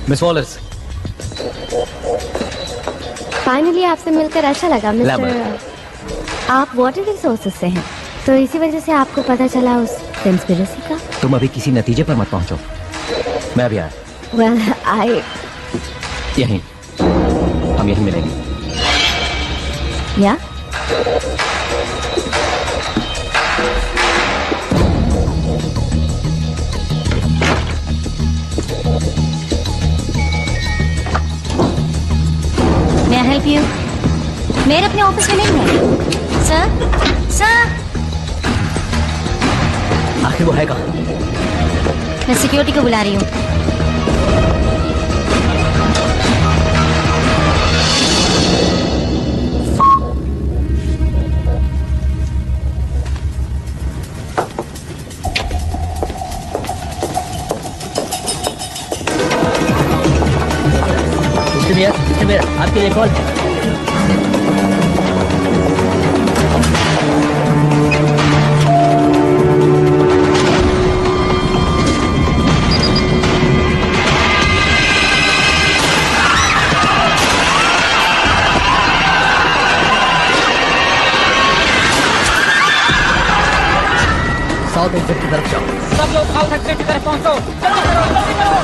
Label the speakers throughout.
Speaker 1: Miss वॉलर्स,
Speaker 2: finally आपसे मिलकर अच्छा लगा मिस्टर। आप वाटर रिसोर्सेज से हैं, तो इसी वजह से आपको पता चला उस कंस्पिरेसी का।
Speaker 1: तुम अभी किसी नतीजे पर मत पहुंचो, मैं अभी आया।
Speaker 2: Well,
Speaker 1: यहीं, हम यहीं मिलेंगे।
Speaker 2: या? May I help you? मेरे अपने ऑफिस में नहीं है। सर,
Speaker 1: आखिर वो है कहाँ?
Speaker 2: मैं सिक्योरिटी को बुला रही हूँ।
Speaker 1: आपके लिए कॉल है। साउथ एक्सिट की तरफ जाओ।
Speaker 3: सब लोग साउथ एक्सिट की तरफ पहुंचो। चलो चलो जल्दी करो।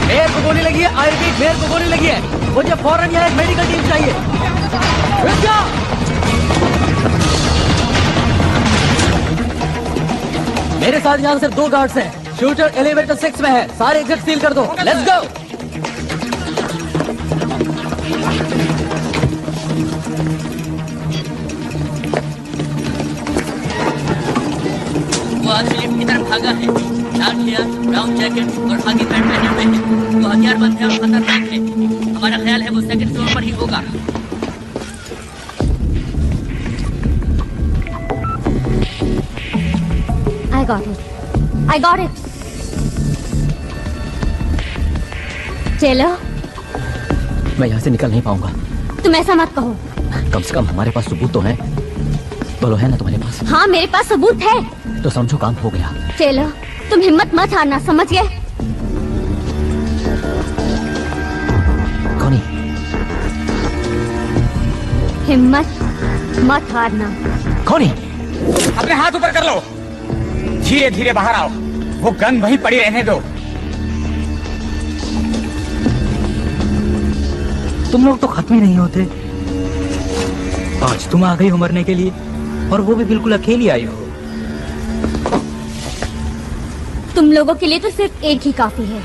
Speaker 1: मेयर को गोली लगी है। आई रिपीट, मेयर को गोली लगी है। मुझे फौरन यहाँ एक मेडिकल टीम चाहिए। रुक जाओ। मेरे साथ यहाँ सिर्फ 2 गार्ड्स हैं। शूटर एलिवेटर 6 में है। सारे एग्जिट सील कर दो। Let's go.
Speaker 4: वो आदमी लिफ्ट की तरफ भागा है। डार्क हेयर, ब्राउन जैकेट और खाकी पैंट पहने हुए हैं। वो हथियारबंद है और खतरनाक है। हमारा ख्याल है वो सेकंड फ्लोर पर ही होगा।
Speaker 2: I got it. चलो।
Speaker 1: मैं यहाँ से निकल नहीं पाऊंगा।
Speaker 2: तुम ऐसा मत कहो।
Speaker 1: कम से कम हमारे पास सबूत तो है। बोलो, है ना तुम्हारे पास?
Speaker 2: हाँ, मेरे पास सबूत है।
Speaker 1: तो समझो काम हो गया।
Speaker 2: चलो, तुम हिम्मत मत हारना, समझ गए?
Speaker 1: कौन?
Speaker 2: हिम्मत मत हारना।
Speaker 1: कौन?
Speaker 3: अपने हाथ ऊपर कर लो। धीरे धीरे बाहर आओ। वो गन वहीं पड़ी रहने दो।
Speaker 1: तुम लोग तो खत्म ही नहीं होते। आज तुम आ गई हो मरने के लिए, और वो भी बिल्कुल अकेली आई हो।
Speaker 2: तुम लोगों के लिए तो सिर्फ एक ही काफी है।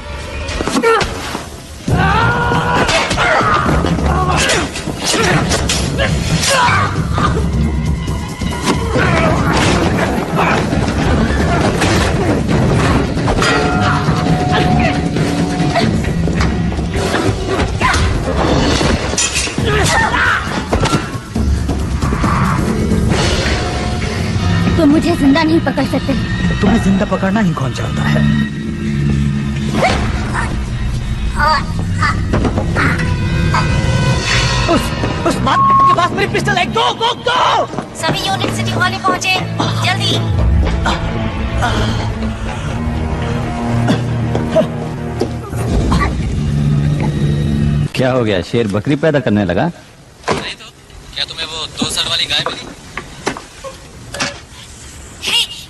Speaker 2: तुम मुझे जिंदा नहीं पकड़ सकते।
Speaker 1: तुम्हें जिंदा पकड़ना ही कौन चाहता है? उस बात के पास मेरी पिस्टल है। गो गो गो।
Speaker 2: सभी यूनिट सिटी हॉल में पहुंचे, जल्दी।
Speaker 5: क्या हो गया? शेर बकरी पैदा करने लगा?
Speaker 1: नहीं तो क्या तुम्हें वो 2 सर वाली गाय मिली?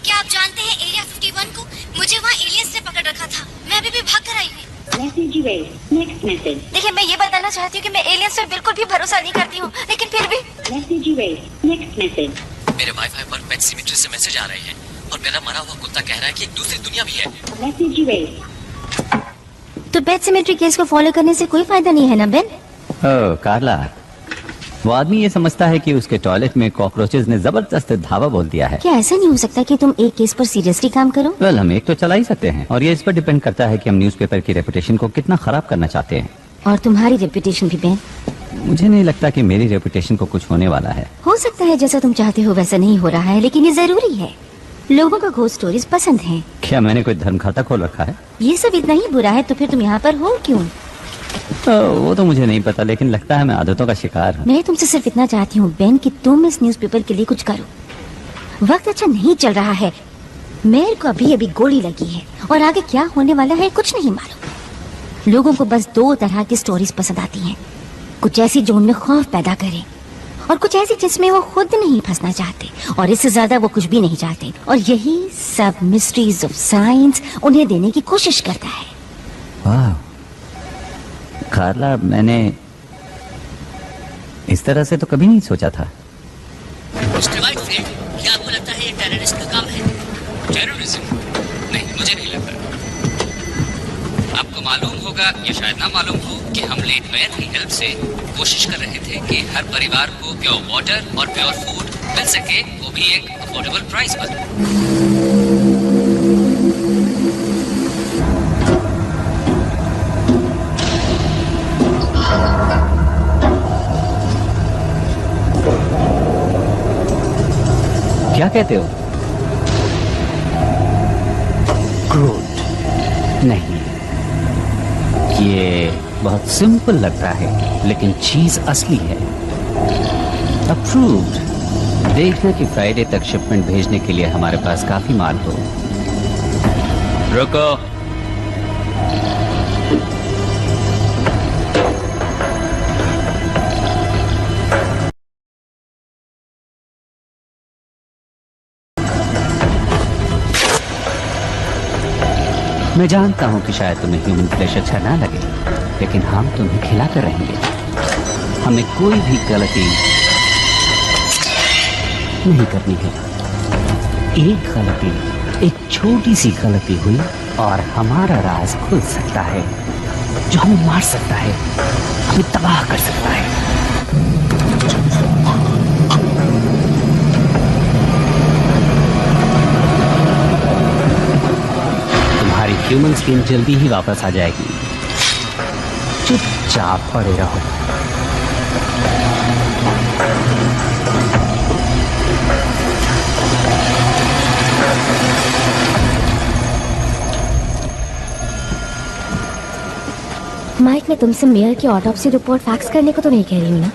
Speaker 2: क्या आप जानते हैं एरिया 51 को? मुझे वहाँ एलियंस ने पकड़ रखा था। मैं अभी भी भाग कर आई हूँ। देखिए, मैं ये बताना चाहती हूँ कि मैं एलियंस पर बिल्कुल भी भरोसा नहीं करती हूँ, लेकिन फिर भी
Speaker 1: मेरे वाईफाई पर पेट सिमेट्री से मैसेज आ रहे हैं, और मेरा मरा हुआ कुत्ता कह रहा है कि एक दूसरी दुनिया भी है।
Speaker 2: तो पेट सिमेट्री केस को फॉलो करने से कोई फायदा नहीं है ना बेन?
Speaker 5: ओह कार्ला, वो आदमी ये समझता है कि उसके टॉयलेट में कॉकरोचेस ने जबरदस्त धावा बोल दिया है।
Speaker 2: क्या ऐसा नहीं हो सकता कि तुम एक केस पर सीरियसली काम करो?
Speaker 5: वेल, हम एक तो चला ही सकते हैं, और ये इस पर डिपेंड करता है कि हम न्यूज़पेपर की रेपुटेशन को कितना खराब करना चाहते हैं।
Speaker 2: और तुम्हारी रेपुटेशन भी बेन?
Speaker 5: मुझे नहीं लगता कि मेरी रेपुटेशन को कुछ होने वाला है।
Speaker 2: हो सकता है जैसा तुम चाहते हो वैसा नहीं हो रहा है, लेकिन ये जरूरी है। लोगों को घोस्ट स्टोरीज पसंद हैं।
Speaker 5: क्या मैंने कोई धर्म खाता खोल रखा है?
Speaker 2: ये सब इतना ही बुरा है तो फिर तुम यहाँ पर हो क्यों?
Speaker 5: वो तो मुझे नहीं पता, लेकिन लगता है मैं आदतों का शिकार हूँ।
Speaker 2: मैं तुमसे सिर्फ इतना चाहती हूँ बेन कि तुम इस न्यूज़पेपर के लिए कुछ करो। वक्त अच्छा नहीं चल रहा है। मेयर को अभी अभी गोली लगी है और आगे क्या होने वाला है कुछ नहीं मालूम। लोगों को बस 2 तरह की स्टोरीज पसंद आती हैं, कुछ ऐसी जो उनमें खौफ पैदा करे और कुछ ऐसी जिसमें वो खुद नहीं फंसना चाहते और इससे ज्यादा वो कुछ भी नहीं चाहते। और यही सब मिस्ट्रीज ऑफ साइंस उन्हें देने की कोशिश करता है।
Speaker 5: वाह कार्ला, मैंने इस तरह से तो कभी नहीं सोचा था।
Speaker 4: मिस्टर वाइटफील्ड, क्या आपको लगता है ये टेररिस्ट का काम है?
Speaker 1: टेररिज्म? नहीं, मुझे नहीं लगता। आपको मालूम होगा या शायद ना मालूम हो कि हम लेट मेयर की हेल्प से कोशिश कर रहे थे कि हर परिवार को प्योर वाटर और प्योर फूड मिल सके, वो भी एक अफोर्डेबल प्राइस पर।
Speaker 5: क्या कहते हो? क्रूड नहीं, ये बहुत सिंपल लगता है लेकिन चीज असली है। अप्रूव्ड। देखना कि फ्राइडे तक शिपमेंट भेजने के लिए हमारे पास काफी माल हो। रुको, मैं जानता हूं कि शायद तुम्हें ह्यूमन फ्लेश अच्छा ना लगे, लेकिन हम तुम्हें खिलाते रहेंगे। हमें कोई भी गलती नहीं करनी है। एक गलती, एक छोटी सी गलती हुई और हमारा राज खुल सकता है, जो हमें मार सकता है, हमें तबाह कर सकता है। तुम्हारी ह्यूमन स्किन जल्दी ही वापस आ जाएगी। चुपचाप पड़े रहो।
Speaker 2: माइक, मैं तुमसे मेयर की ऑटोप्सी रिपोर्ट फैक्स करने को तो नहीं कह रही हूँ ना।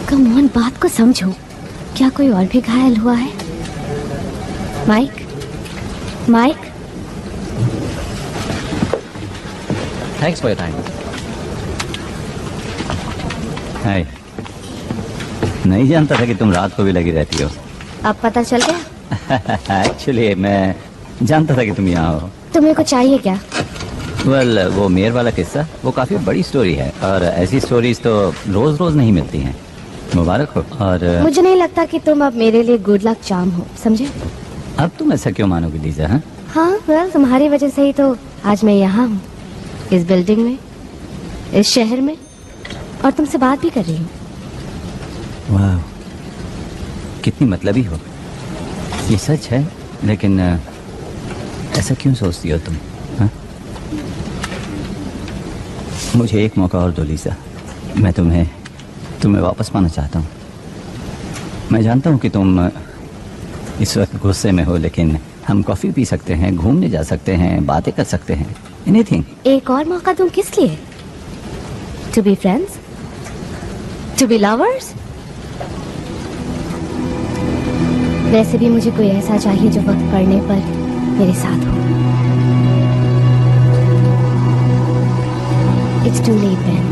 Speaker 2: कम ऑन, बात को समझो। क्या कोई और भी घायल हुआ है? Mike, Mike.
Speaker 5: Thanks for your time. Hi, नहीं जानता था कि तुम रात को भी लगी रहती हो।
Speaker 2: अब पता चल गया?
Speaker 5: एक्चुअली मैं जानता था कि तुम यहाँ हो।
Speaker 2: तुम्हें कुछ चाहिए क्या?
Speaker 5: वेल, वो मेयर वाला किस्सा वो काफी बड़ी स्टोरी है और ऐसी स्टोरीज तो रोज रोज नहीं मिलती हैं। मुबारक हो। और
Speaker 2: मुझे नहीं लगता कि तुम अब मेरे लिए गुड लक चार्म हो, समझे?
Speaker 5: अब तुम ऐसा क्यों मानोगे लीजा? हाँ,
Speaker 2: हाँ, वेल, तुम्हारी वजह से ही तो आज मैं यहाँ हूँ, इस बिल्डिंग में, इस शहर में, और तुमसे बात भी कर रही हूँ।
Speaker 5: वाह, कितनी मतलबी हो। ये सच है, लेकिन ऐसा क्यों सोचती हो तुम? हाँ? मुझे एक मौका और दो लीजा। मैं तुम्हें वापस पाना चाहता हूँ। मैं जानता हूँ कि तुम इस वक्त गुस्से में हो, लेकिन हम कॉफी पी सकते हैं, घूमने जा सकते हैं, बातें कर सकते हैं, एनीथिंग।
Speaker 2: एक और मौका दूं किस लिए? To be friends, to be lovers. वैसे भी मुझे कोई ऐसा चाहिए जो वक्त पड़ने पर मेरे साथ हो। It's too late Ben.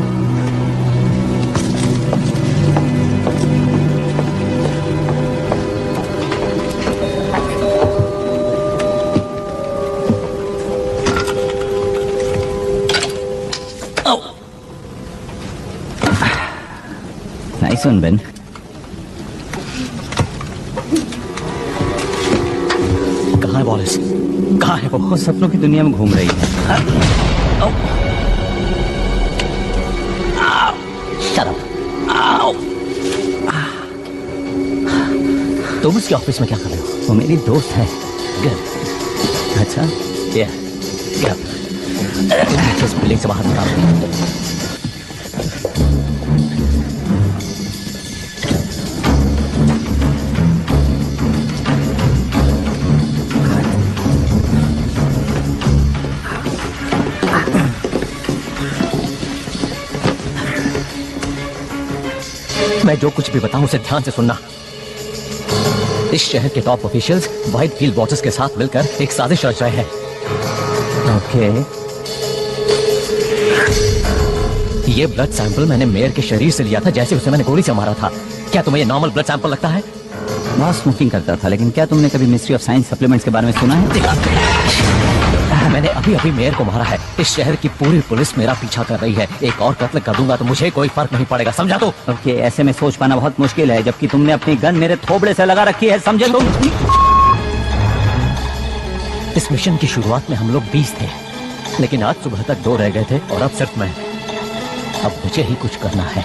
Speaker 5: Nice one Ben.
Speaker 1: कहाँ है वॉलिस? कहाँ है
Speaker 5: वो सपनों की दुनिया में घूम रही है।
Speaker 1: Shut up. तुम उसके ऑफिस में क्या कर रहे हो?
Speaker 5: वो मेरी दोस्त है।
Speaker 1: Good.
Speaker 5: अच्छा,
Speaker 1: Yeah. Get up. तुम इस बिल्डिंग से बाहर निकालो।
Speaker 6: मैं जो कुछ भी बताऊं उसे ध्यान से सुनना। इस शहर के टॉप ऑफिशियल्स व्हाइटफील्ड वॉचर्स के साथ मिलकर एक साजिश रच रहे हैं।
Speaker 5: ओके।
Speaker 6: ये ब्लड सैंपल मैंने मेयर के शरीर से लिया था जैसे उसे मैंने गोली से मारा था। क्या तुम्हें ये नॉर्मल ब्लड सैंपल लगता है?
Speaker 5: बहुत स्मोकिंग करता था, लेकिन क्या तुमने कभी मिस्ट्री ऑफ साइंस सप्लीमेंट्स के बारे में सुना है?
Speaker 6: मैंने अभी अभी मेयर को मारा है। इस शहर की पूरी पुलिस मेरा पीछा कर रही है। एक और कत्ल कर दूंगा तो मुझे कोई फर्क नहीं पड़ेगा, समझा तो?
Speaker 5: ओके, ऐसे में सोच पाना बहुत मुश्किल है, जबकि तुमने अपनी गन मेरे थोबड़े से लगा रखी है, समझे तुम?
Speaker 6: इस मिशन की शुरुआत में हम लोग 20 थे, लेकिन आज सुबह तक 2 रह गए थे और अब सिर्फ मैं। अब मुझे ही कुछ करना है,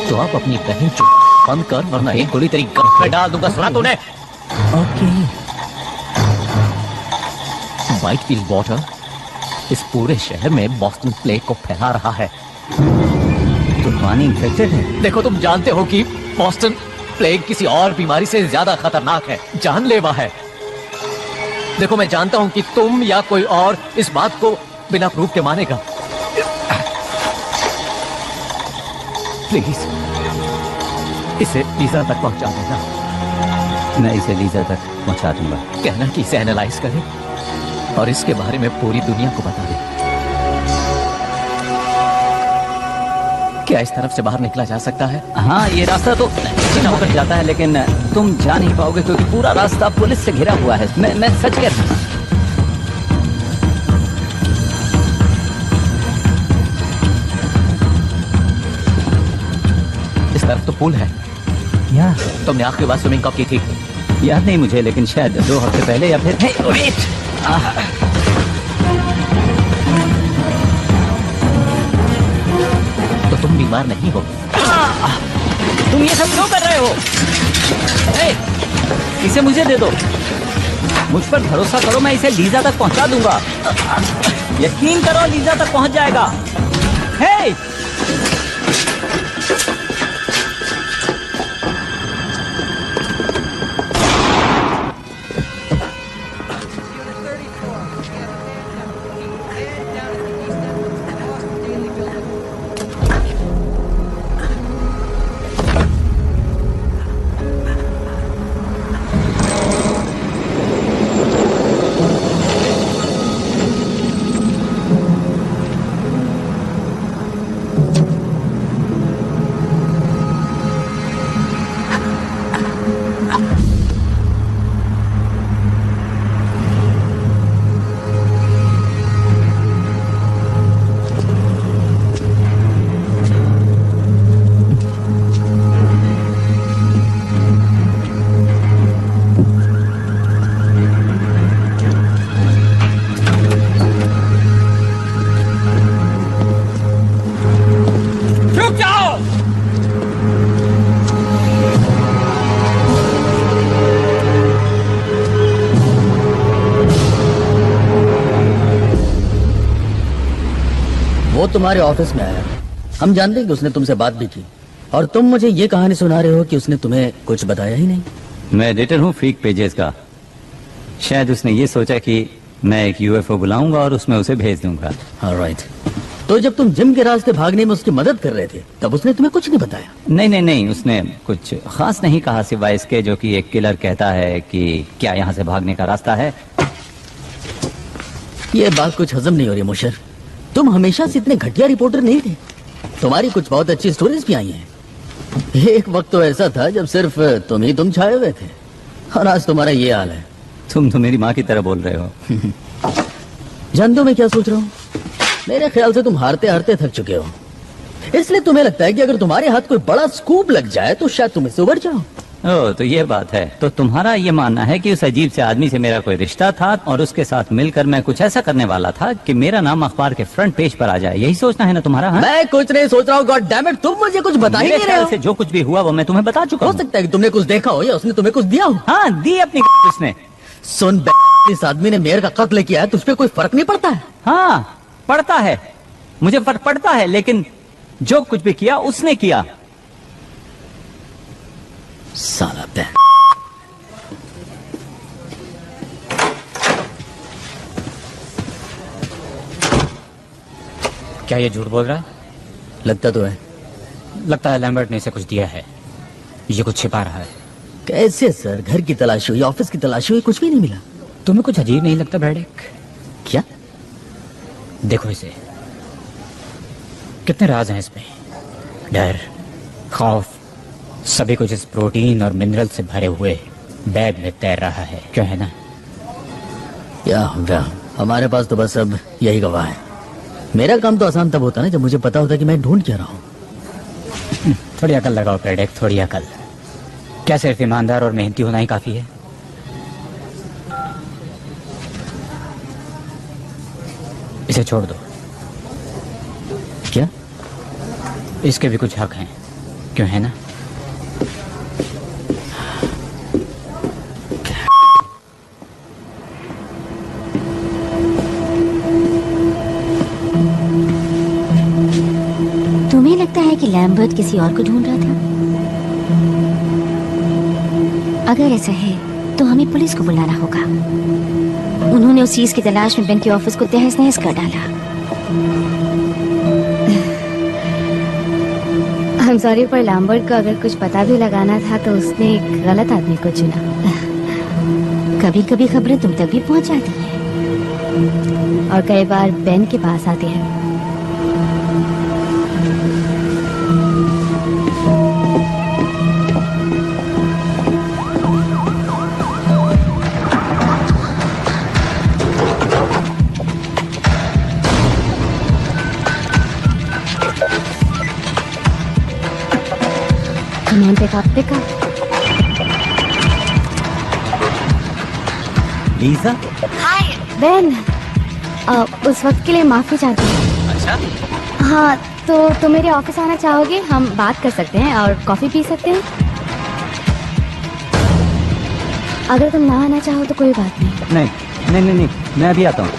Speaker 6: तो आप अपनी बहन चुप बंद कर, वरना एक गोली तेरी गर्दन में डाल दूंगा, सुना तूने?
Speaker 5: ओके।
Speaker 6: व्हाइटफील्ड वॉटर इस पूरे शहर में बॉस्टन प्लेग को फैला रहा है।
Speaker 5: तो पानी इन्फेक्टेड है?
Speaker 6: देखो, तुम जानते हो कि बॉस्टन प्लेग किसी और बीमारी से ज्यादा खतरनाक है, जानलेवा है। देखो, मैं जानता हूं कि तुम या कोई और इस बात को बिना प्रूफ के मानेगा। प्लीज इसे लीजा तक पहुंचा देना।
Speaker 5: मैं इसे लीजा तक पहुंचा दूंगा।
Speaker 6: कहना कि इसे एनालाइज करे और इसके बारे में पूरी दुनिया को बता दे। क्या इस तरफ से बाहर निकला जा सकता है?
Speaker 5: हाँ, ये रास्ता तो होकर जाता है, लेकिन तुम जा नहीं पाओगे क्योंकि पूरा रास्ता पुलिस से घिरा हुआ है। मैं सच कह रहा हूँ।
Speaker 6: इस तरफ तो पुल है।
Speaker 5: यार,
Speaker 6: तुमने आखिरी बार स्विमिंग कब की थी?
Speaker 5: याद नहीं मुझे, लेकिन शायद 2 हफ्ते पहले या फिर
Speaker 6: तो तुम बीमार नहीं हो?
Speaker 5: तुम ये सब क्यों कर रहे हो? इसे मुझे दे दो। मुझ पर भरोसा करो, मैं इसे लीजा तक पहुंचा दूंगा। यकीन करो, लीजा तक पहुंच जाएगा। हे!
Speaker 7: वो तुम्हारे ऑफिस में आया, हम जानते हैं कि उसने तुमसे बात भी की, और तुम मुझे ये कहानी सुना रहे हो कि उसने तुम्हें कुछ बताया ही नहीं।
Speaker 5: मैं एडिटर हूँ फ्रीक पेजेस का। शायद उसने ये सोचा कि मैं एक यूएफओ बुलाऊंगा और उसमें उसे भेज दूंगा।
Speaker 7: ऑलराइट। तो जब तुम जिम के रास्ते भागने में उसकी मदद कर रहे थे, तब उसने तुम्हें कुछ नहीं बताया?
Speaker 5: नहीं, उसने कुछ खास नहीं कहा, सिवाय इसके जो कि एक किलर कहता है कि क्या यहाँ से भागने का रास्ता है।
Speaker 7: ये बात कुछ हजम नहीं हो रही मुशर। तुम हमेशा से इतने घटिया रिपोर्टर नहीं थे। तुम्हारी कुछ बहुत अच्छी स्टोरीज भी आई हैं। एक वक्त तो ऐसा था जब सिर्फ तुम छाए हुए थे, और आज तुम्हारा ये हाल है।
Speaker 5: तुम तो मेरी माँ की तरह बोल रहे हो।
Speaker 7: जानते हो मैं क्या सोच रहा हूँ? मेरे ख्याल से तुम हारते हारते थक चुके हो, इसलिए तुम्हें लगता है कि अगर तुम्हारे हाथ कोई बड़ा स्कूप लग जाए तो शायद तुम इससे उबर जाओ।
Speaker 5: ओह, तो ये बात है। तो तुम्हारा ये मानना है कि उस अजीब से आदमी से मेरा कोई रिश्ता था और उसके साथ मिलकर मैं कुछ ऐसा करने वाला था कि मेरा नाम अखबार के फ्रंट पेज पर आ जाए। यही सोचना है ना तुम्हारा? हाँ?
Speaker 7: मैं कुछ नहीं सोच रहा हूँ। गॉड डैम इट, तुम मुझे कुछ बता ही नहीं रहे हो।
Speaker 5: से जो कुछ भी हुआ वो मैं तुम्हें बता चुका
Speaker 7: हो
Speaker 5: हूँ।
Speaker 7: सकता है कि तुमने कुछ देखा हो या उसने तुम्हें कुछ दिया हो।
Speaker 5: हाँ, दी अपनी उसने।
Speaker 7: सुन, इस आदमी ने मेयर का कत्ल किया है, तुझ पे कोई फर्क नहीं पड़ता है?
Speaker 5: हाँ, पड़ता है, मुझे फर्क पड़ता है, लेकिन जो कुछ भी किया उसने किया।
Speaker 7: साला बैन।
Speaker 3: क्या ये झूठ बोल रहा है?
Speaker 7: लगता तो है।
Speaker 3: लगता है लैम्बर्ट ने इसे कुछ दिया है, ये कुछ छिपा रहा है।
Speaker 7: कैसे सर? घर की तलाशी हुई, ऑफिस की तलाशी हुई, कुछ भी नहीं मिला।
Speaker 3: तुम्हें कुछ अजीब नहीं लगता ब्रैडेक?
Speaker 7: क्या?
Speaker 3: देखो इसे, कितने राज हैं इसमें। डर, खौफ, सभी कुछ इस प्रोटीन और मिनरल से भरे हुए बैग में तैर रहा है, क्यों है ना?
Speaker 7: या हमारे पास तो बस अब यही गवाह है। मेरा काम तो आसान तब होता ना जब मुझे पता होता कि मैं ढूंढ क्या रहा हूँ।
Speaker 3: थोड़ी अकल लगाओ ब्रैडेक, थोड़ी अकल। क्या सिर्फ ईमानदार और मेहनती होना ही काफी है? इसे छोड़ दो।
Speaker 7: क्या?
Speaker 3: इसके भी कुछ हक हैं, क्यों है ना?
Speaker 2: तुम्हें लगता है कि लैम्बर्ट किसी और को ढूंढ रहा था? अगर ऐसा है तो हमें पुलिस को बुलाना होगा। उन्होंने उस चीज की तलाश में बेन के ऑफिस को तहस नहस कर डाला। हम सॉरी, पर लैम्बर्ट को अगर कुछ पता भी लगाना था तो उसने एक गलत आदमी को चुना। कभी कभी खबरें तुम तक भी पहुंच जाती हैं और कई बार बेन के पास आती है। Come on, pick up.
Speaker 5: Lisa?
Speaker 2: Hi Ben, उस वक्त के लिए माफी चाहती हूँ।
Speaker 5: अच्छा,
Speaker 2: हाँ, तो तुम मेरे ऑफिस आना चाहोगे? हम बात कर सकते हैं और कॉफी पी सकते हैं। अगर तुम ना आना चाहो तो कोई बात नहीं।
Speaker 5: नहीं, मैं अभी आता हूँ।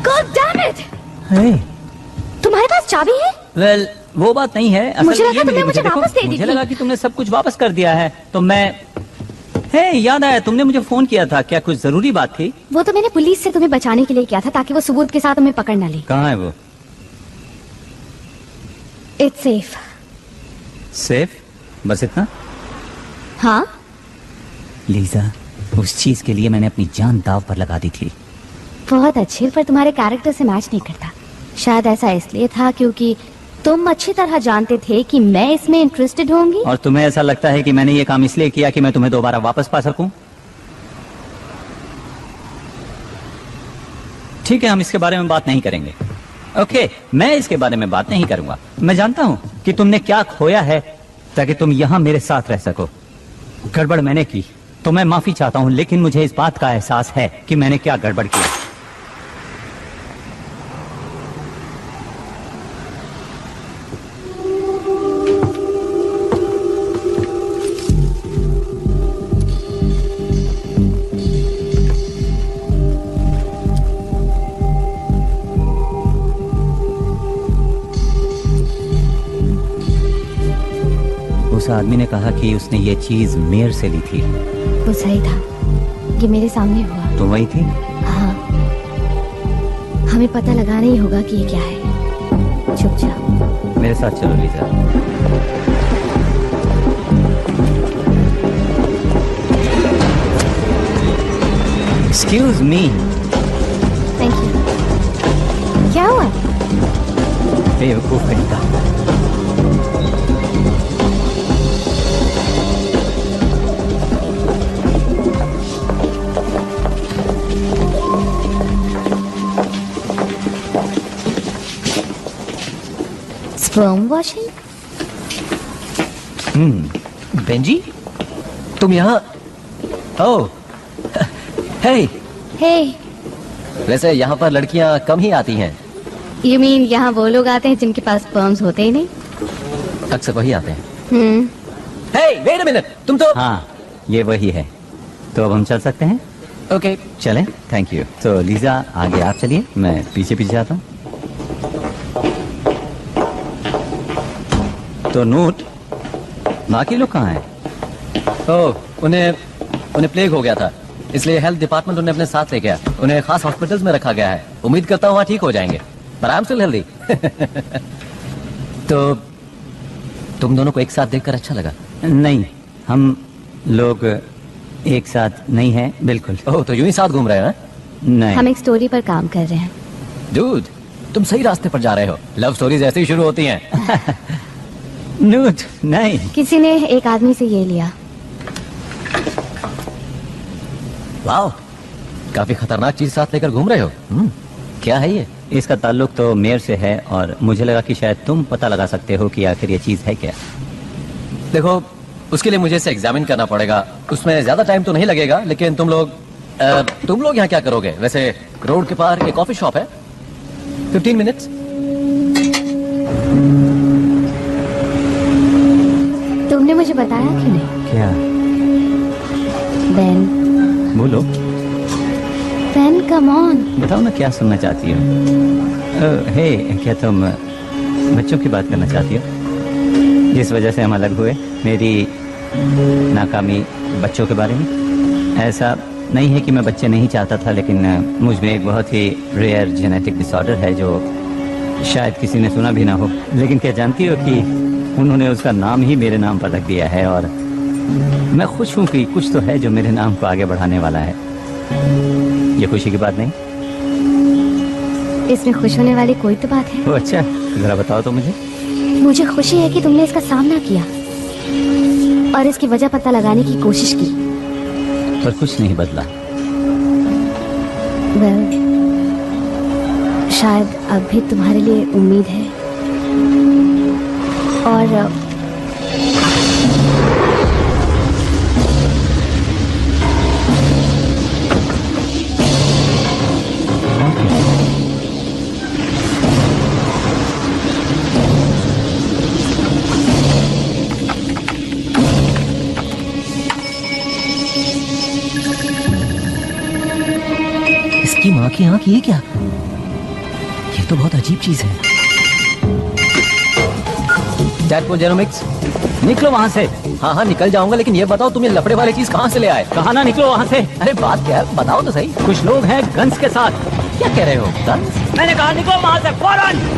Speaker 2: God damn it!
Speaker 5: Hey.
Speaker 2: तुम्हारे पास चाबी है?
Speaker 5: वेल, वो बात नहीं है। असल
Speaker 2: मुझे
Speaker 5: ये
Speaker 2: लगा तुमने
Speaker 5: मिली
Speaker 2: मुझे
Speaker 5: देखो,
Speaker 2: वापस दे दी
Speaker 5: मुझे
Speaker 2: थी।
Speaker 5: लगा कि तुमने सब कुछ वापस कर दिया है, तो मैं याद आया, तुमने मुझे फोन किया था। क्या कुछ जरूरी बात थी?
Speaker 2: वो तो मैंने पुलिस से तुम्हें बचाने के लिए किया था ताकि वो सबूत के साथ तुम्हें पकड़ ना ले।
Speaker 5: कहाँ है वो?
Speaker 2: It's safe.
Speaker 5: सेफ? बस इतना?
Speaker 2: हाँ,
Speaker 5: लीजा, उस चीज के लिए मैंने अपनी जान दाव पर लगा दी थी।
Speaker 2: बहुत अच्छे, पर तुम्हारे कैरेक्टर से मैच नहीं करता। शायद ऐसा इसलिए था क्योंकि तुम अच्छी तरह जानते थे कि मैं इसमें इंटरेस्टेड होंगी।
Speaker 5: और तुम्हें ऐसा लगता है कि मैंने ये काम इसलिए किया कि मैं तुम्हें दोबारा वापस पा सकूं? ठीक है, हम इसके बारे में बात नहीं करेंगे। ओके, मैं इसके बारे में बात नहीं करूंगा। मैं जानता हूं कि तुमने क्या खोया है ताकि तुम यहां मेरे साथ रह सको। गड़बड़ मैंने की तो मैं माफी चाहता हूं, लेकिन मुझे इस बात का एहसास है कि मैंने क्या गड़बड़ किया। उस आदमी ने कहा कि उसने ये चीज मेयर से ली थी।
Speaker 2: वो सही था, ये मेरे सामने हुआ।
Speaker 5: तुम वही थी?
Speaker 2: हाँ, हमें पता लगाना ही होगा कि ये क्या है। चुप जाओ।
Speaker 5: मेरे साथ चलो Lisa. Excuse me.
Speaker 2: Thank you. क्या हुआ?
Speaker 5: बेवकूफ कहीं का।
Speaker 2: Sperm washing?
Speaker 6: बेंजी, तुम यहाँ? ओह, हे।
Speaker 2: हे,
Speaker 6: वैसे यहाँ पर लड़कियाँ कम ही आती हैं।
Speaker 2: यू मीन यहाँ वो लोग आते हैं जिनके पास स्पर्म्स होते ही नहीं?
Speaker 6: अक्सर वही आते हैं।
Speaker 2: हम्म।
Speaker 6: हे, वेट अ मिनट, तुम तो।
Speaker 5: हाँ, ये वही है। तो अब हम चल सकते हैं?
Speaker 6: ओके,
Speaker 5: चलें। Thank you. तो लीजा आगे आप चलिए, मैं पीछे पीछे आता हूँ। तो नोट, बाकी लोग कहाँ हैं?
Speaker 6: ओह, उन्हें प्लेग हो गया था, इसलिए हेल्थ डिपार्टमेंट उन्हें अपने साथ ले गया। उन्हें खास हॉस्पिटल्स में रखा गया है। उम्मीद करता हूँ वहाँ ठीक हो जाएंगे। पर आई एम स्टिल हेल्दी। तो तुम दोनों को एक साथ देखकर अच्छा लगा?
Speaker 5: नहीं, हम लोग एक साथ नहीं हैं, बिल्कुल।
Speaker 6: ओह, तो यूं ही साथ घूम रहे हैं?
Speaker 5: नहीं।
Speaker 2: हम एक स्टोरी पर काम कर रहे हैं।
Speaker 6: डूड, तुम सही रास्ते पर जा रहे हो। लव स्टोरीज ऐसे ही शुरू होती हैं।
Speaker 5: नूट, नहीं।
Speaker 2: किसी ने एक आदमी से ये लिया।
Speaker 6: वाह, काफी खतरनाक चीज साथ लेकर घूम रहे हो। क्या है ये?
Speaker 5: इसका ताल्लुक तो मेयर से है और मुझे लगा कि शायद तुम पता लगा सकते हो कि आखिर ये चीज है क्या।
Speaker 6: देखो, उसके लिए मुझे इसे एग्जामिन करना पड़ेगा। उसमें ज्यादा टाइम तो नहीं लगेगा, लेकिन तुम लोग यहाँ क्या करोगे? वैसे रोड के पार एक कॉफी शॉप है, 15 मिनट्स।
Speaker 2: तुमने मुझे बताया क्यों नहीं?
Speaker 5: क्या?
Speaker 2: बेन,
Speaker 5: बोलो।
Speaker 2: Ben, come on.
Speaker 5: बताओ ना, क्या सुनना चाहती हो? हे, क्या तुम बच्चों की बात करना चाहती हो? जिस वजह से हम अलग हुए, मेरी नाकामी बच्चों के बारे में? ऐसा नहीं है कि मैं बच्चे नहीं चाहता था, लेकिन मुझ में एक बहुत ही रेयर जेनेटिक डिसऑर्डर है जो शायद किसी ने सुना भी ना हो। लेकिन क्या जानती हो कि उन्होंने उसका नाम ही मेरे नाम पर रख दिया है और मैं खुश हूँ कि कुछ तो है जो मेरे नाम को आगे बढ़ाने वाला है। ये खुशी की बात नहीं?
Speaker 2: इसमें खुश होने वाली कोई तो बात है।
Speaker 5: ओ अच्छा, जरा बताओ तो मुझे।
Speaker 2: मुझे खुशी है कि तुमने इसका सामना किया और इसकी वजह पता लगाने की कोशिश की।
Speaker 5: पर कुछ नहीं बदला।
Speaker 2: वेल, शायद अब भी तुम्हारे लिए उम्मीद है। और
Speaker 6: इसकी माँ की आंख, ये क्या? ये तो बहुत अजीब चीज है। डैड जेरोमिक्स,
Speaker 5: निकलो वहाँ से।
Speaker 6: हाँ हाँ निकल जाऊंगा, लेकिन ये बताओ तुम ये लफड़े वाली चीज कहाँ से ले आए?
Speaker 5: कहा ना निकलो वहाँ से।
Speaker 6: अरे बात क्या है, बताओ तो सही।
Speaker 5: कुछ लोग हैं गन्स के साथ।
Speaker 6: क्या कह रहे हो? गन्स?
Speaker 5: मैंने कहा निकलो वहाँ से फौरन।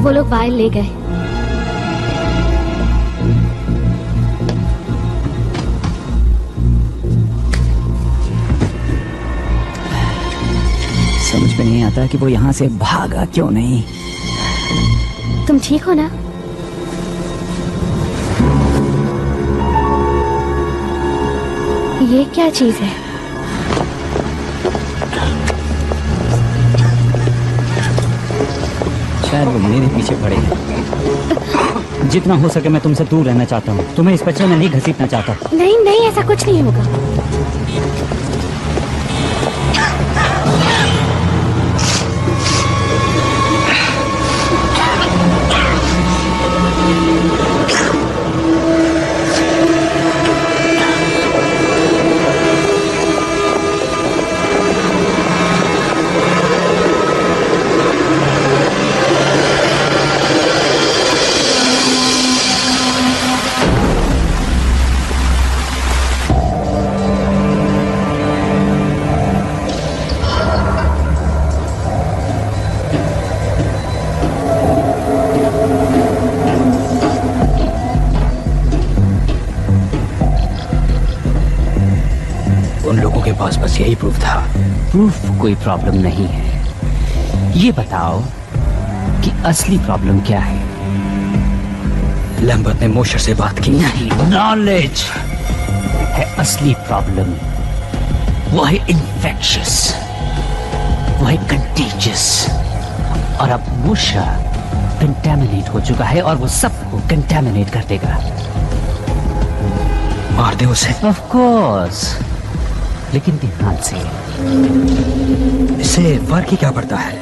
Speaker 2: वो लोग वायल ले गए।
Speaker 5: समझ में नहीं आता कि वो यहाँ से भागा क्यों नहीं।
Speaker 2: तुम ठीक हो ना? ये क्या चीज है?
Speaker 3: शायद वो मेरे पीछे पड़े हैं। जितना हो सके मैं तुमसे दूर रहना चाहता हूँ। तुम्हें इस बच्चे में नहीं घसीटना चाहता।
Speaker 2: नहीं नहीं, ऐसा कुछ नहीं होगा।
Speaker 6: बस यही प्रूफ था। प्रूफ कोई प्रॉब्लम नहीं है। ये बताओ कि असली प्रॉब्लम क्या है? लैम्बर्ट ने मोशर से बात की। नहीं, नॉलेज है असली प्रॉब्लम। वो है इन्फेक्शियस, वो है कंटेजियस। और अब मोशर कंटेमिनेट हो चुका है और वो सबको कंटेमिनेट कर देगा। मार दे उसे। ऑफ कोर्स, लेकिन ध्यान से। इससे फर्क ही क्या पड़ता है?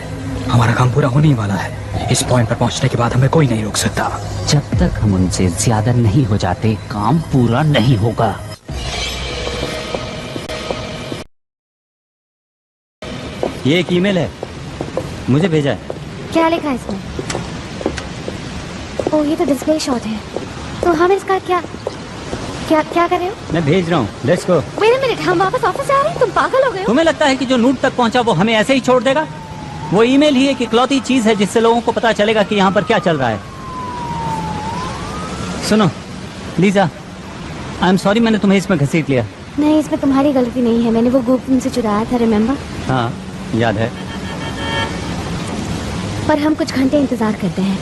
Speaker 6: हमारा काम पूरा होने ही वाला है। इस पॉइंट पर पहुंचने के बाद हमें कोई नहीं रोक सकता। जब तक हम उनसे ज्यादा नहीं हो जाते, काम पूरा नहीं होगा।
Speaker 3: ये एक ईमेल है, मुझे भेजा है।
Speaker 2: क्या लिखा है इसमें? ओह, ये तो डिस्प्ले शॉट है। तो हम इसका क्या क्या कर रहे हो?
Speaker 3: मैं भेज रहा हूँ। Let's go.
Speaker 2: Wait a minute, हम वापस ऑफिस आ रहे हैं? तुम पागल हो गए हो?
Speaker 3: तुम्हें लगता है कि जो नूट तक पहुंचा वो हमें ऐसे ही छोड़ देगा? वो ईमेल ही एक इकलौती चीज है जिससे लोगों को पता चलेगा कि यहाँ पर क्या चल रहा है। सुनो लीजा, आई एम सॉरी मैंने तुम्हें इसमें घसीट लिया।
Speaker 2: नहीं, इसमें तुम्हारी गलती नहीं है। मैंने वो ग्रुप तुमसे चुराया था, रिमेम्बर?
Speaker 3: हाँ याद है।
Speaker 2: पर हम कुछ घंटे इंतजार करते हैं,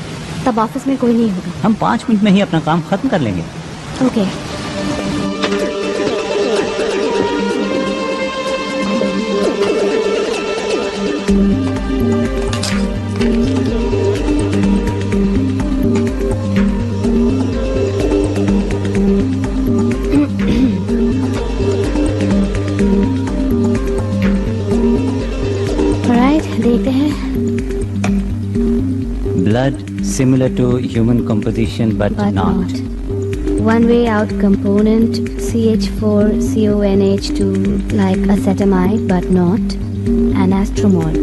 Speaker 2: तब ऑफिस में कोई नहीं होगा।
Speaker 3: हम 5 मिनट में ही अपना काम खत्म कर लेंगे।
Speaker 2: ओके। देखते हैं।
Speaker 3: Blood similar to human composition but not.
Speaker 2: One way out component CH4CONH2 like acetamide but not. Anastromol.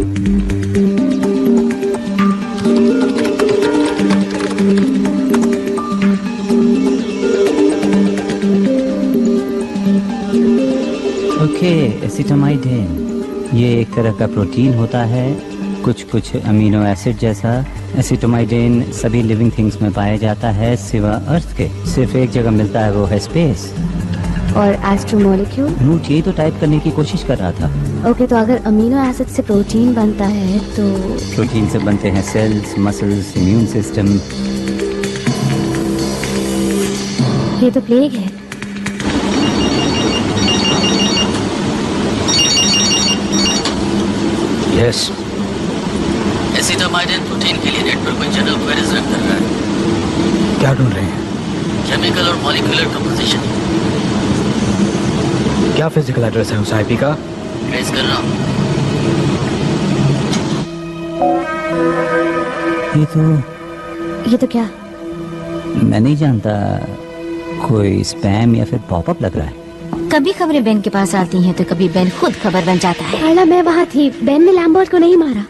Speaker 3: Okay, acetamide. ये एक तरह का प्रोटीन होता है, कुछ अमीनो एसिड जैसा। एसिटोमाइडेन सभी लिविंग थिंग्स में पाया जाता है सिवा अर्थ के। सिर्फ एक जगह मिलता है, वो है स्पेस।
Speaker 2: और एस्ट्रोमोलिक्यूल?
Speaker 3: नूट यही तो टाइप करने की कोशिश कर रहा था।
Speaker 2: ओके, तो अगर अमीनो एसिड से प्रोटीन बनता है तो
Speaker 3: प्रोटीन से बनते हैं सेल्स, मसल्स, इम्यून सिस्टम।
Speaker 2: ये तो प्लेग है।
Speaker 7: यस। एसिटामाइड प्रोटीन के लिए नेट पर कोई जनरल क्वेरीज रन कर रहा है।
Speaker 6: क्या ढूंढ रहे हैं?
Speaker 7: केमिकल और मॉलिक्यूलर कंपोजिशन।
Speaker 6: क्या फिजिकल एड्रेस है उस आईपी का?
Speaker 7: ट्रेस कर रहा हूँ।
Speaker 2: ये तो क्या?
Speaker 3: मैं नहीं जानता, कोई स्पैम या फिर पॉपअप लग रहा है।
Speaker 2: कभी खबरें बेन के पास आती हैं तो कभी बेन खुद खबर बन जाता है। अला, मैं वहाँ थी, बेन ने लैम्बर्ट को नहीं मारा।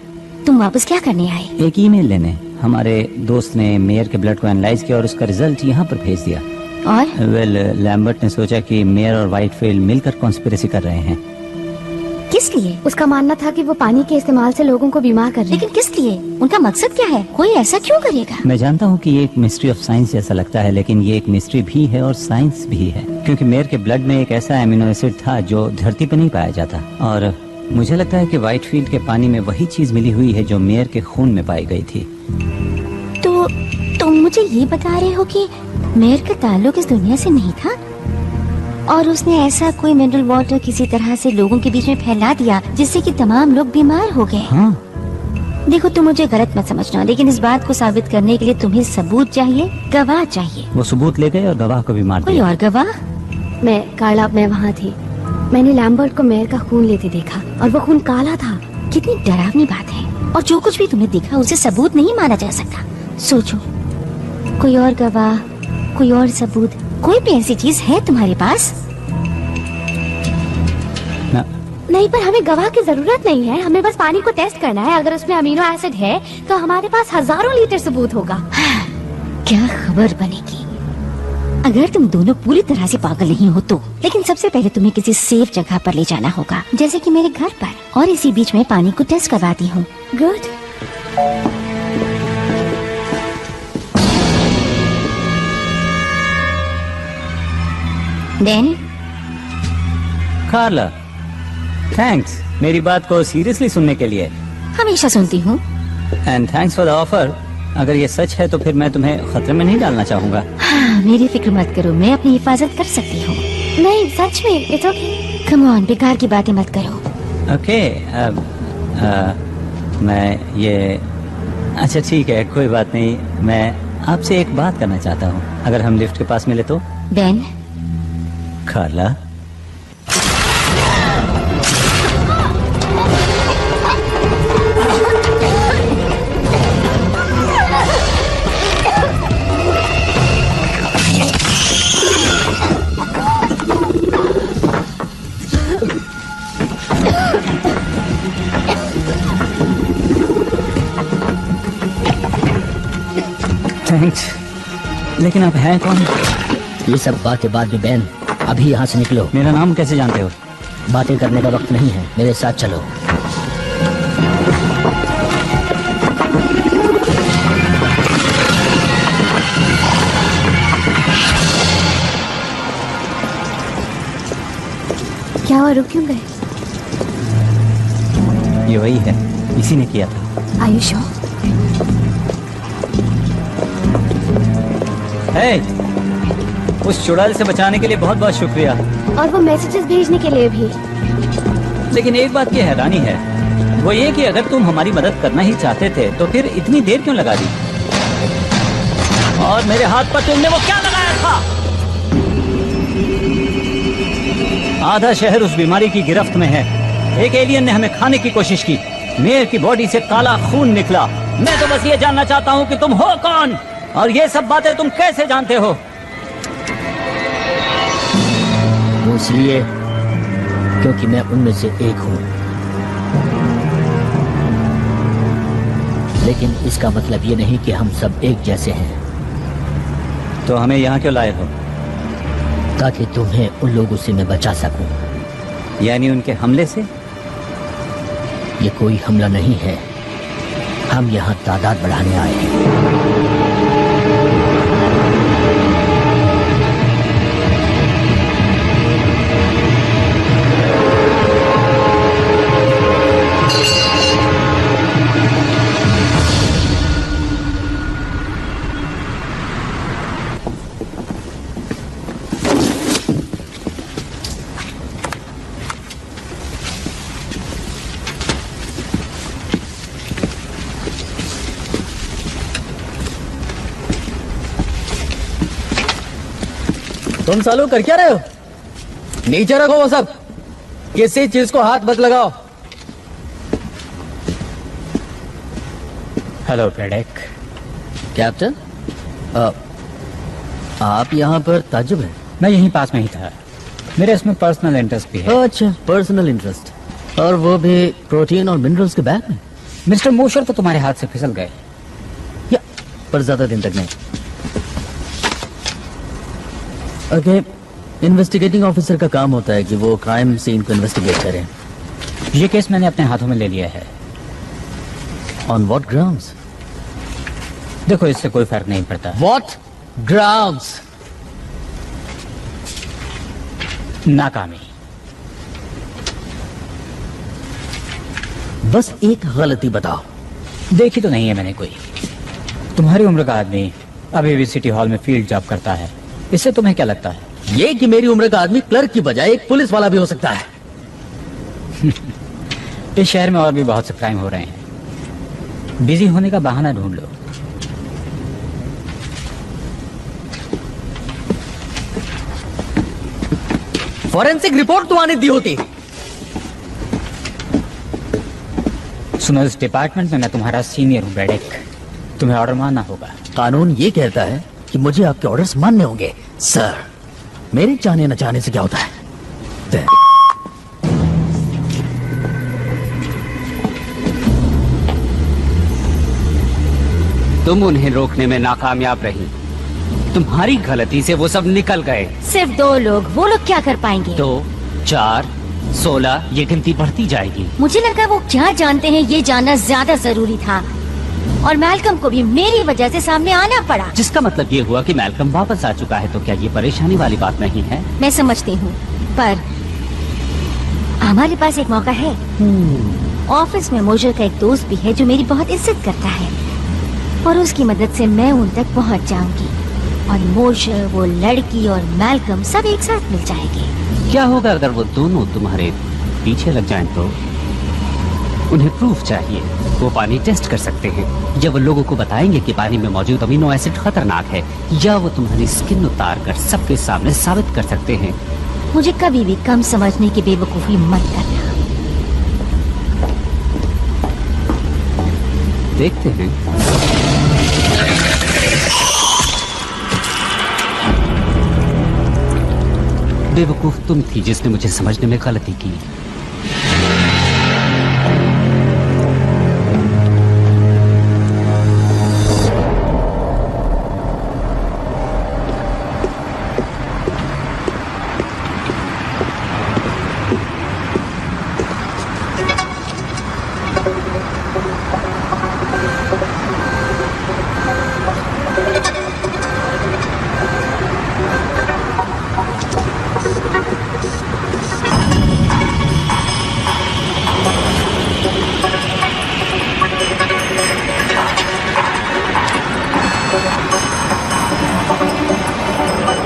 Speaker 2: तुम वापस क्या करने आए?
Speaker 3: एक ईमेल लेने। हमारे दोस्त ने मेयर के ब्लड को एनालाइज किया और उसका रिजल्ट यहाँ पर भेज दिया।
Speaker 2: और
Speaker 3: लैम्बर्ट ने सोचा कि मेयर और वाइटफील्ड मिलकर कॉन्स्पिरेसी कर रहे हैं।
Speaker 2: किस लिए?
Speaker 8: उसका मानना था कि वो पानी के इस्तेमाल से लोगों को बीमार कर रहे हैं।
Speaker 2: लेकिन किस लिए? उनका मकसद क्या है? कोई ऐसा क्यों करेगा?
Speaker 3: मैं जानता हूँ कि ये एक मिस्ट्री ऑफ साइंस जैसा लगता है, लेकिन ये एक मिस्ट्री भी है और साइंस भी है, क्योंकि मेयर के ब्लड में एक ऐसा एमिनो एसिड था जो धरती पर नहीं पाया जाता। और मुझे लगता है कि व्हाइटफील्ड के पानी में वही चीज मिली हुई है जो मेयर के खून में पाई गई थी।
Speaker 2: तो तुम मुझे ये बता रहे हो कि मेयर का ताल्लुक इस दुनिया से नहीं था और उसने ऐसा कोई मिनरल वाटर किसी तरह से लोगों के बीच में फैला दिया जिससे कि तमाम लोग बीमार हो गए।
Speaker 3: हाँ।
Speaker 2: देखो, तुम मुझे गलत मत समझना, लेकिन इस बात को साबित करने के लिए तुम्हें सबूत चाहिए, गवाह चाहिए।
Speaker 3: वो सबूत ले गए और गवाह को भी मार
Speaker 2: कोई
Speaker 3: दिया।
Speaker 2: और गवाह?
Speaker 8: मैं वहाँ थी। मैंने लैम्बर्ट को मेयर का खून लेते देखा और वो खून काला था।
Speaker 2: कितनी डरावनी बात है। और जो कुछ भी तुमने देखा उसे सबूत नहीं माना जा सकता। सोचो, कोई और गवाह, कोई और सबूत, कोई भी ऐसी चीज है तुम्हारे पास?
Speaker 8: नहीं, पर हमें गवाह की जरूरत नहीं है। हमें बस पानी को टेस्ट करना है। अगर उसमें अमीनो एसिड है तो हमारे पास हजारों लीटर सबूत होगा।
Speaker 2: क्या खबर बनेगी अगर तुम दोनों पूरी तरह से पागल नहीं हो तो। लेकिन सबसे पहले तुम्हें किसी सेफ जगह पर ले जाना होगा, जैसे कि मेरे घर पर, और इसी बीच में पानी को टेस्ट करवाती हूँ।
Speaker 8: गुड।
Speaker 2: देन
Speaker 3: कार्ला, थैंक्स मेरी बात को सीरियसली सुनने के लिए।
Speaker 2: हमेशा सुनती हूँ।
Speaker 3: And thanks for the offer. अगर ये सच है तो फिर मैं तुम्हें खतरे में नहीं डालना चाहूँगा।
Speaker 2: हाँ, मेरी फिक्र मत करो, मैं अपनी हिफाजत कर सकती हूँ।
Speaker 8: नहीं, सच में, इट्स ओके।
Speaker 2: कम ऑन, बेकार की बातें मत करो।
Speaker 3: ओके, मैं ये, अच्छा ठीक है, कोई बात नहीं। मैं आपसे एक बात करना चाहता हूँ, अगर हम लिफ्ट के पास मिले तो।
Speaker 2: बेन,
Speaker 3: कार्ला, थैंक्स। लेकिन आप हैं कौन?
Speaker 7: ये सब बातें बाद में बैन, अभी यहाँ से निकलो।
Speaker 3: मेरा नाम कैसे जानते हो?
Speaker 7: बातें करने का वक्त नहीं है, मेरे साथ चलो।
Speaker 8: क्या हुआ, रुक क्यों गए?
Speaker 3: ये वही है, इसी ने किया था।
Speaker 8: Are you sure?
Speaker 3: Hey, उस चुड़ैल से बचाने के लिए बहुत बहुत शुक्रिया।
Speaker 8: और वो मैसेजेस भेजने के लिए भी।
Speaker 3: लेकिन एक बात की हैरानी है, वो ये कि अगर तुम हमारी मदद करना ही चाहते थे तो फिर इतनी देर क्यों लगा दी? और मेरे हाथ पर तुमने वो क्या लगाया था? आधा शहर उस बीमारी की गिरफ्त में है। एक एलियन ने हमें खाने की कोशिश की। मेयर की बॉडी से काला खून निकला। मैं तो बस ये जानना चाहता हूँ कि तुम हो कौन और ये सब बातें तुम कैसे जानते हो?
Speaker 7: वो इसलिए क्योंकि मैं उनमें से एक हूँ। लेकिन इसका मतलब ये नहीं कि हम सब एक जैसे हैं।
Speaker 3: तो हमें यहाँ क्यों लाए हो?
Speaker 7: ताकि तुम्हें उन लोगों से मैं बचा सकूं।
Speaker 3: यानी उनके हमले से?
Speaker 7: ये कोई हमला नहीं है, हम यहाँ तादाद बढ़ाने आए हैं।
Speaker 9: तुम सालों कर क्या रहे हो? नीचे रखो वो सब, किसी चीज को हाथ मत लगाओ।
Speaker 3: हेलो पेडेक।
Speaker 7: कैप्टन, आप यहाँ पर ताज्जुब हैं?
Speaker 3: मैं यहीं पास में ही था, मेरे इसमें पर्सनल इंटरेस्ट भी है।
Speaker 7: अच्छा, पर्सनल इंटरेस्ट, और वो भी प्रोटीन और मिनरल्स के बैग में।
Speaker 3: मिस्टर मोशर तो तुम्हारे हाथ से फिसल गए।
Speaker 7: या पर ज्यादा दिन तक नहीं। ओके, इन्वेस्टिगेटिंग ऑफिसर का काम होता है कि वो क्राइम सीन को इन्वेस्टिगेट करें।
Speaker 3: ये केस मैंने अपने हाथों में ले लिया है।
Speaker 7: On what grounds?
Speaker 3: देखो, इससे कोई फर्क नहीं पड़ता।
Speaker 7: What grounds?
Speaker 3: नाकामी।
Speaker 7: बस एक गलती बताओ।
Speaker 3: देखी तो नहीं है मैंने कोई। तुम्हारी उम्र का आदमी अभी भी सिटी हॉल में फील्ड जॉब करता है, इससे तुम्हें क्या लगता है?
Speaker 7: ये कि मेरी उम्र का आदमी क्लर्क की बजाय एक पुलिस वाला भी हो सकता है।
Speaker 3: इस शहर में और भी बहुत से क्राइम हो रहे हैं। बिजी होने का बहाना ढूंढ लो।
Speaker 7: फॉरेंसिक रिपोर्ट तो आने दी होती।
Speaker 3: सुनो, इस डिपार्टमेंट में मैं तुम्हारा सीनियर हूँ ब्रैडेक। तुम्हें ऑर्डर मानना होगा।
Speaker 7: कानून ये कहता है कि मुझे आपके ऑर्डर्स मानने होंगे। सर, मेरे चाहने न चाहने से क्या होता है?
Speaker 1: तुम उन्हें रोकने में नाकामयाब रही। तुम्हारी गलती से वो सब निकल गए।
Speaker 2: सिर्फ 2 लोग, वो लोग क्या कर पाएंगे?
Speaker 1: 2, 4, 16, ये गिनती बढ़ती जाएगी।
Speaker 2: मुझे लगा वो क्या जानते हैं ये जानना ज्यादा जरूरी था, और मैल्कम को भी मेरी वजह से सामने आना पड़ा।
Speaker 1: जिसका मतलब ये हुआ कि मैल्कम वापस आ चुका है, तो क्या ये परेशानी वाली बात नहीं है?
Speaker 2: मैं समझती हूँ, पर हमारे पास एक मौका है। ऑफिस में मोजर का एक दोस्त भी है जो मेरी बहुत इज्जत करता है, और उसकी मदद से मैं उन तक पहुँच जाऊंगी, और मोजर, वो लड़की और मैल्कम सब एक साथ मिल जाएंगे।
Speaker 1: क्या होगा अगर वो दोनों तुम्हारे पीछे लग जाएं तो? उन्हें प्रूफ चाहिए। वो पानी टेस्ट कर सकते हैं, या वो लोगों को बताएंगे कि पानी में मौजूद अमीनो एसिड खतरनाक है, या वो तुम्हारी स्किन उतार कर सबके सामने साबित कर सकते हैं।
Speaker 2: मुझे कभी भी कम समझने की बेवकूफी मत करना।
Speaker 1: देखते हैं। बेवकूफ तुम थी जिसने मुझे समझने में गलती की।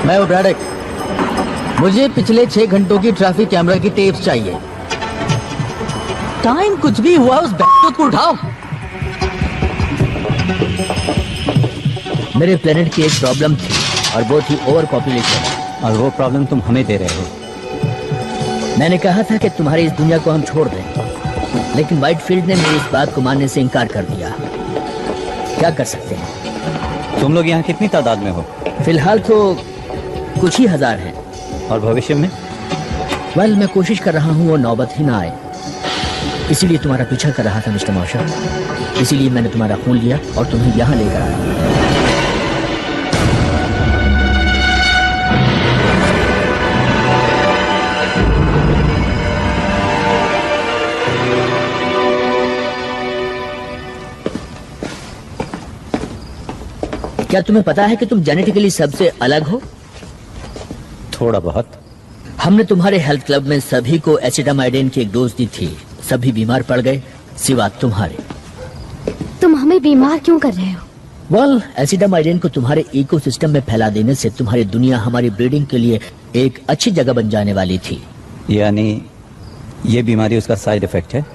Speaker 7: मैं हूं ब्रैडेक। मुझे पिछले 6 घंटों की ट्रैफिक कैमरा की टेप्स चाहिए। टाइम कुछ भी हुआ, उस बैठक को उठाओ। मेरे प्लेनेट की एक प्रॉब्लम थी, और वो थी ओवर पॉपुलेशन।
Speaker 3: और वो प्रॉब्लम तुम हमें दे रहे हो।
Speaker 7: मैंने कहा था कि तुम्हारी इस दुनिया को हम छोड़ दें, लेकिन व्हाइटफील्ड ने मेरी इस बात को मानने से इनकार कर दिया। क्या कर सकते हैं?
Speaker 3: तुम लोग यहाँ कितनी तादाद में हो?
Speaker 7: फिलहाल तो कुछ ही हजार हैं।
Speaker 3: और भविष्य में?
Speaker 7: वेल, मैं कोशिश कर रहा हूँ वो नौबत ही ना आए। इसीलिए तुम्हारा पीछा कर रहा था मिस्टर मॉशर। इसीलिए मैंने तुम्हारा खून लिया और तुम्हें यहाँ लेकर आया। क्या तुम्हें पता है कि तुम जेनेटिकली सबसे अलग हो?
Speaker 3: थोड़ा बहुत।
Speaker 7: हमने तुम्हारे हेल्थ क्लब में सभी को एसिटामाइडिन की एक डोज दी थी। सभी बीमार पड़ गए सिवा तुम्हारे।
Speaker 8: तुम हमें बीमार क्यों कर रहे हो?
Speaker 7: वेल, एसिटामाइडिन को तुम्हारे इकोसिस्टम में फैला देने से तुम्हारी दुनिया हमारी ब्रीडिंग के लिए एक अच्छी जगह बन जाने वाली थी।
Speaker 3: यानी ये बीमारी उसका साइड इफेक्ट है?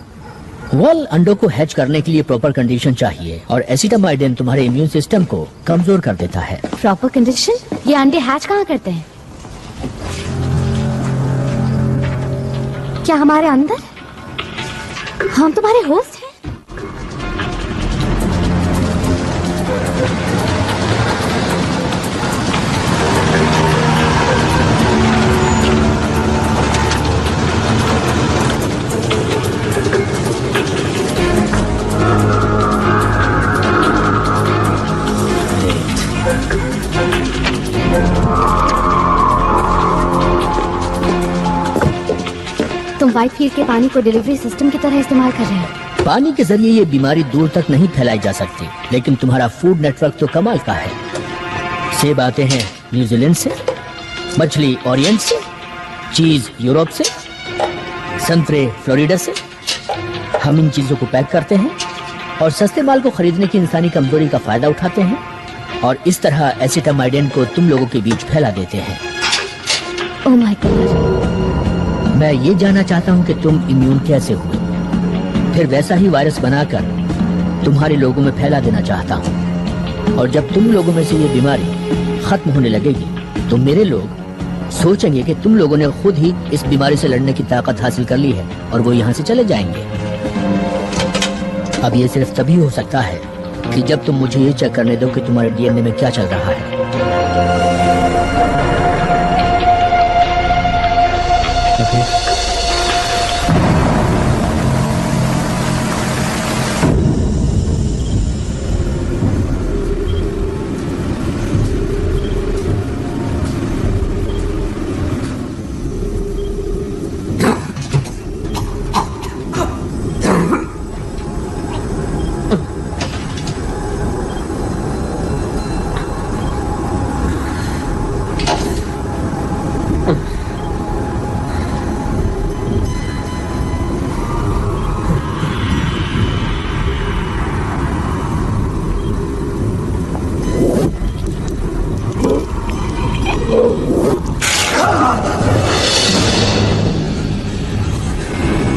Speaker 7: वेल, अंडों को हैच करने के लिए प्रॉपर कंडीशन चाहिए, और एसिटामाइडिन तुम्हारे इम्यून सिस्टम को कमजोर कर देता है।
Speaker 8: Proper condition? ये अंडे हैच कहाँ करते हैं? क्या हमारे अंदर? हम तुम्हारे होस्ट हैं? वाइड फील्ड के पानी को डिलीवरी सिस्टम की तरह इस्तेमाल कर रहे हैं।
Speaker 7: पानी के जरिए ये बीमारी दूर तक नहीं फैलाई जा सकती, लेकिन तुम्हारा फूड नेटवर्क तो कमाल का है। सेब आते हैं न्यूजीलैंड से, मछली ओरिएंट से, चीज यूरोप से, संतरे फ्लोरिडा से। हम इन चीजों को पैक करते हैं और सस्ते माल को खरीदने की इंसानी कमजोरी का फायदा उठाते हैं और इस तरह एसिटामाइडिन को तुम लोगों के बीच फैला देते हैं।
Speaker 8: Oh my God.
Speaker 7: मैं ये जानना चाहता हूँ कि तुम इम्यून कैसे हुए, फिर वैसा ही वायरस बनाकर तुम्हारे लोगों में फैला देना चाहता हूँ। और जब तुम लोगों में से ये बीमारी खत्म होने लगेगी तो मेरे लोग सोचेंगे कि तुम लोगों ने खुद ही इस बीमारी से लड़ने की ताकत हासिल कर ली है और वो यहाँ से चले जाएंगे। अब ये सिर्फ तभी हो सकता है कि जब तुम मुझे ये चेक करने दो कि तुम्हारे डीएनए में क्या चल रहा है।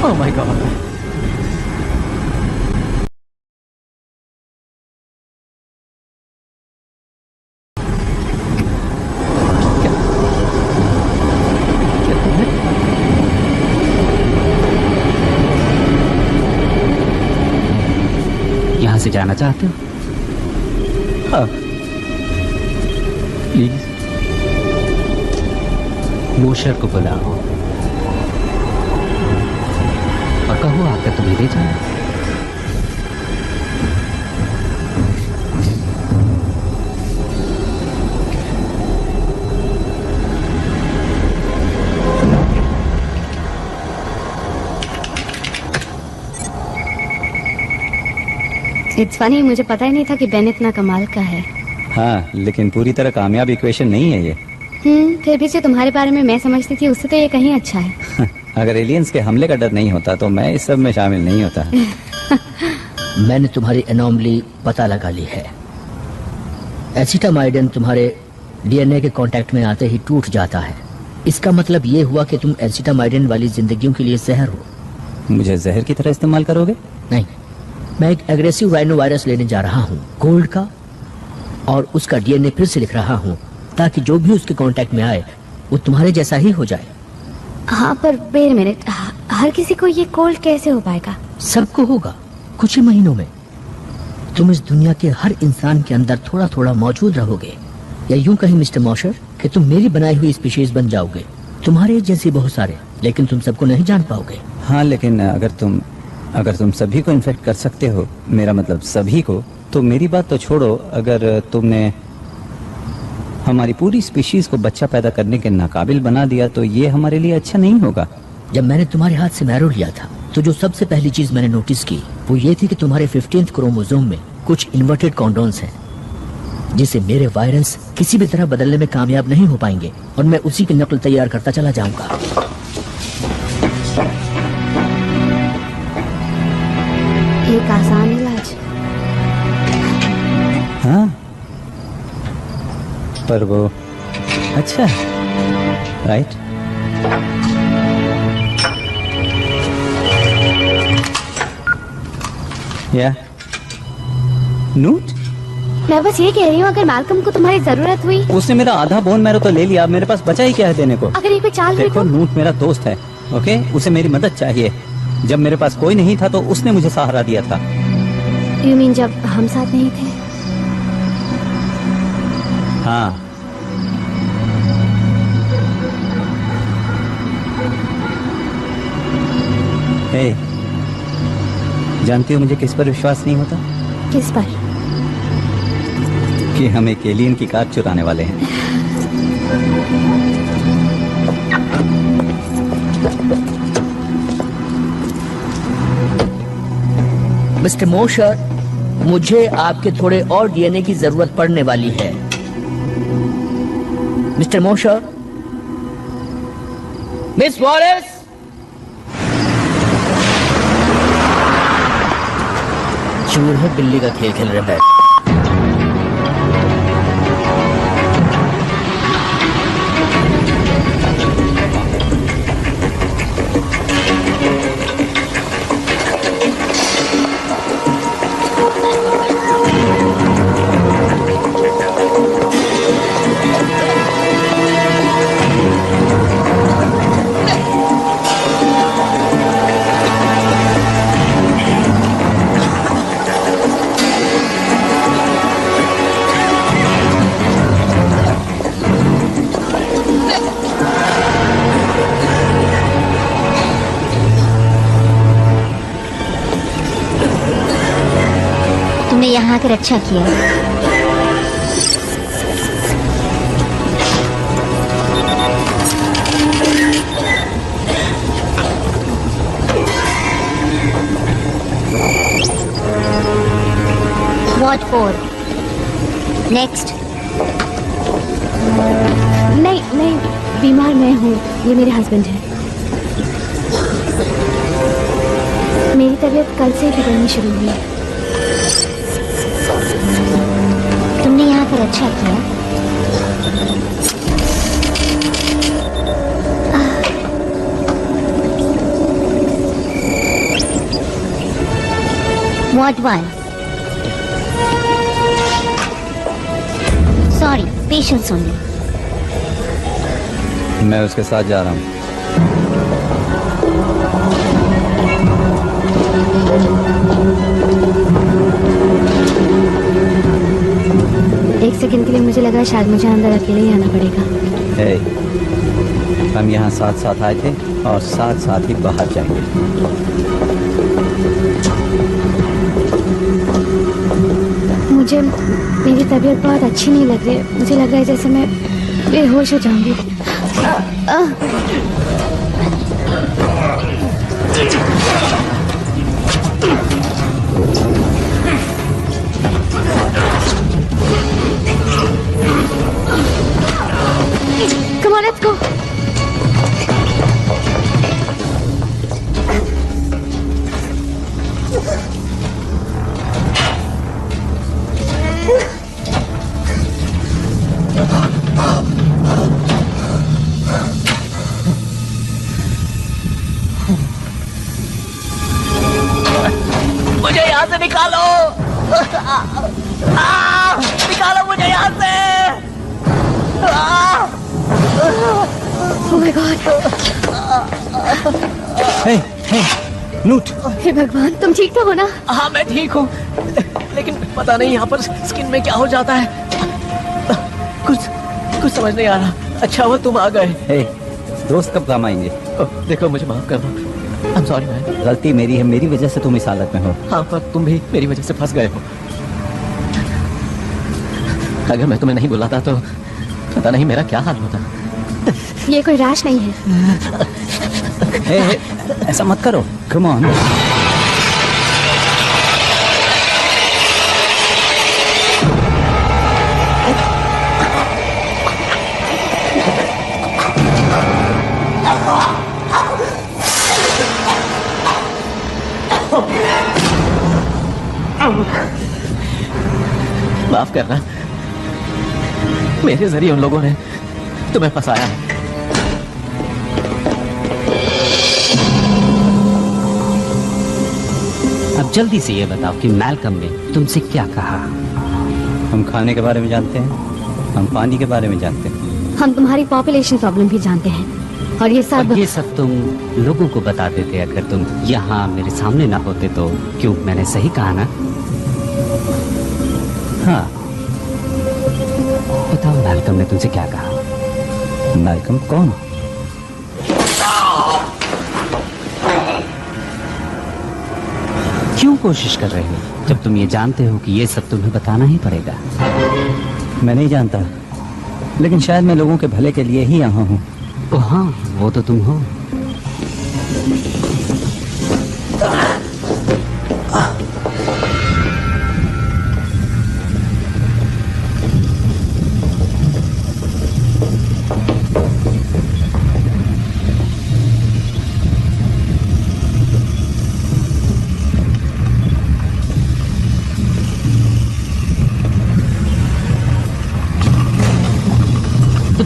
Speaker 6: Oh my God.
Speaker 3: यहाँ से जाना चाहते हो?
Speaker 6: हाँ, प्लीज।
Speaker 3: मोशर को बुलाओ और कहो आकर तुम्हें ले जाए।
Speaker 8: इट्स फनी, मुझे पता ही नहीं था कि बेन इतना कमाल का है।
Speaker 5: हाँ, लेकिन पूरी तरह कामयाब इक्वेशन नहीं है ये।
Speaker 8: फिर भी जो तुम्हारे बारे में मैं समझती थी उससे तो ये कहीं अच्छा है।
Speaker 5: अगर एलियंस के हमले का डर नहीं होता तो मैं इस सब में शामिल नहीं होता।
Speaker 7: मैंने तुम्हारी एनोमली पता लगा ली है। एसिटामाइडिन तुम्हारे डीएनए के कांटेक्ट में आते ही टूट जाता है। इसका मतलब ये हुआ कि तुम एसिटामाइडिन वाली जिंदगियों के लिए जहर हो।
Speaker 5: मुझे जहर की तरह इस्तेमाल करोगे?
Speaker 7: नहीं, मैं एक एग्रेसिव राइनो वायरस लेने जा रहा हूँ, गोल्ड का, और उसका डीएनए फिर से लिख रहा हूँ ताकि जो भी उसके कांटेक्ट में आए वो तुम्हारे जैसा ही हो जाए।
Speaker 8: हाँ, पर वेट मिनट, हर किसी को ये कोल्ड कैसे हो पाएगा?
Speaker 7: सबको होगा कुछ ही महीनों में। तुम इस दुनिया के हर इंसान के अंदर थोड़ा थोड़ा मौजूद रहोगे, या यूं कहीं मिस्टर मॉशर कि तुम मेरी बनाई हुई स्पीशीज बन जाओगे। तुम्हारे जैसे बहुत सारे, लेकिन तुम सबको नहीं जान पाओगे।
Speaker 5: हाँ, लेकिन अगर तुम सभी को इन्फेक्ट कर सकते हो, मेरा मतलब सभी को, तो मेरी बात तो छोड़ो, अगर तुमने हमारी पूरी स्पीशीज को बच्चा पैदा करने के नाकाबिल बना दिया तो ये हमारे लिए अच्छा नहीं होगा।
Speaker 7: जब मैंने तुम्हारे हाथ से मैरो लिया था तो जो सबसे पहली चीज मैंने नोटिस की वो ये थी कि तुम्हारे 15th क्रोमोसोम में कुछ इन्वर्टेड कॉन्डोन्स हैं, जिसे मेरे वायरस किसी भी तरह बदलने में कामयाब नहीं हो पाएंगे, और मैं उसी की नकल तैयार करता चला जाऊंगा।
Speaker 8: एक आसान इलाज।
Speaker 5: हाँ, पर वो अच्छा है, राइट? या नूट?
Speaker 8: मैं बस ये कह रही हूँ, अगर मालकम को तुम्हारी जरूरत हुई।
Speaker 5: उसने मेरा आधा बोन मैरो तो ले लिया, मेरे पास बचा ही क्या है देने को?
Speaker 8: अगर ये कोई चाल हुई
Speaker 5: देखो,
Speaker 8: तो?
Speaker 5: नूट मेरा दोस्त है, ओके? उसे मेरी मदद चाहिए। जब मेरे पास कोई नहीं था तो उसने मुझे सहारा दिया था।
Speaker 8: You mean जब हम साथ नहीं थे?
Speaker 5: हाँ, हे, जानती हो मुझे किस पर विश्वास नहीं होता?
Speaker 8: किस पर?
Speaker 5: कि हम एक एलियन की कार चुराने वाले हैं।
Speaker 7: मिस्टर मोशर, मुझे आपके थोड़े और डीएनए की जरूरत पड़ने वाली है। मिस्टर मोशर, मिस वॉलेस, चूहे बिल्ली का खेल खेल रहे हैं।
Speaker 2: तुमने यहाँ आकर अच्छा किया। What for? Next.
Speaker 8: नहीं, बीमार मैं हूँ, ये मेरे हस्बैंड हैं। मेरी तबीयत कल से बिगड़नी शुरू हुई है।
Speaker 2: तुमने यहाँ पर अच्छा किया। What one? Sorry, patience only.
Speaker 5: मैं उसके साथ जा रहा हूँ।
Speaker 8: एक सेकंड के लिए मुझे लगा शायद मुझे अंदर अकेले ही आना पड़ेगा।
Speaker 5: हम यहाँ साथ साथ आए थे और साथ साथ ही बाहर जाएंगे।
Speaker 8: मुझे मेरी तबीयत बहुत अच्छी नहीं लग रही। मुझे लग रहा है जैसे मैं बेहोश हो जाऊंगी। Come on, let's go.
Speaker 7: मुझे यहाँ से निकालो। निकालो मुझे यहाँ से।
Speaker 8: Oh my God.
Speaker 5: हे, नूट।
Speaker 8: हे भगवान, तुम ठीक तो हो ना?
Speaker 6: हाँ मैं ठीक हूँ, लेकिन पता नहीं यहाँ पर स्किन में क्या हो जाता है। कुछ समझ नहीं आ रहा। अच्छा हुआ तुम आ गए।
Speaker 5: हे, दोस्त कब काम आएंगे?
Speaker 6: देखो मुझे माफ कर दो। I'm sorry man।
Speaker 5: गलती मेरी है, मेरी वजह से तुम इस हालत में हो।
Speaker 6: हाँ पर तुम भी मेरी वजह से फंस गए हो। अगर मैं तुम्हें नहीं बुलाता तो पता नहीं मेरा क्या हाल होता।
Speaker 8: ये कोई राश नहीं है।
Speaker 5: हे, ऐसा मत करो। Come on.
Speaker 6: माफ करना, मेरे जरिए उन लोगों ने तुम्हें फंसाया है।
Speaker 3: अब जल्दी से ये बताओ कि मैल्कम ने तुमसे क्या कहा?
Speaker 5: हम खाने के बारे में जानते हैं, हम पानी के बारे में जानते हैं।
Speaker 8: हम तुम्हारी पॉपुलेशन प्रॉब्लम भी जानते हैं। और ये सब
Speaker 3: तुम लोगों को बता देते अगर तुम यहाँ मेरे सामने ना होते तो। क्यों, मैंने सही कहा ना?
Speaker 5: हाँ,
Speaker 3: बताओ मैल्कम ने तुमसे क्या कहा?
Speaker 5: मैल्कम कौन?
Speaker 3: क्यों कोशिश कर रहे हो जब तुम ये जानते हो कि ये सब तुम्हें बताना ही पड़ेगा?
Speaker 5: मैं नहीं जानता, लेकिन शायद मैं लोगों के भले के लिए ही यहाँ हूँ।
Speaker 3: ओ हाँ, वो तो तुम हो।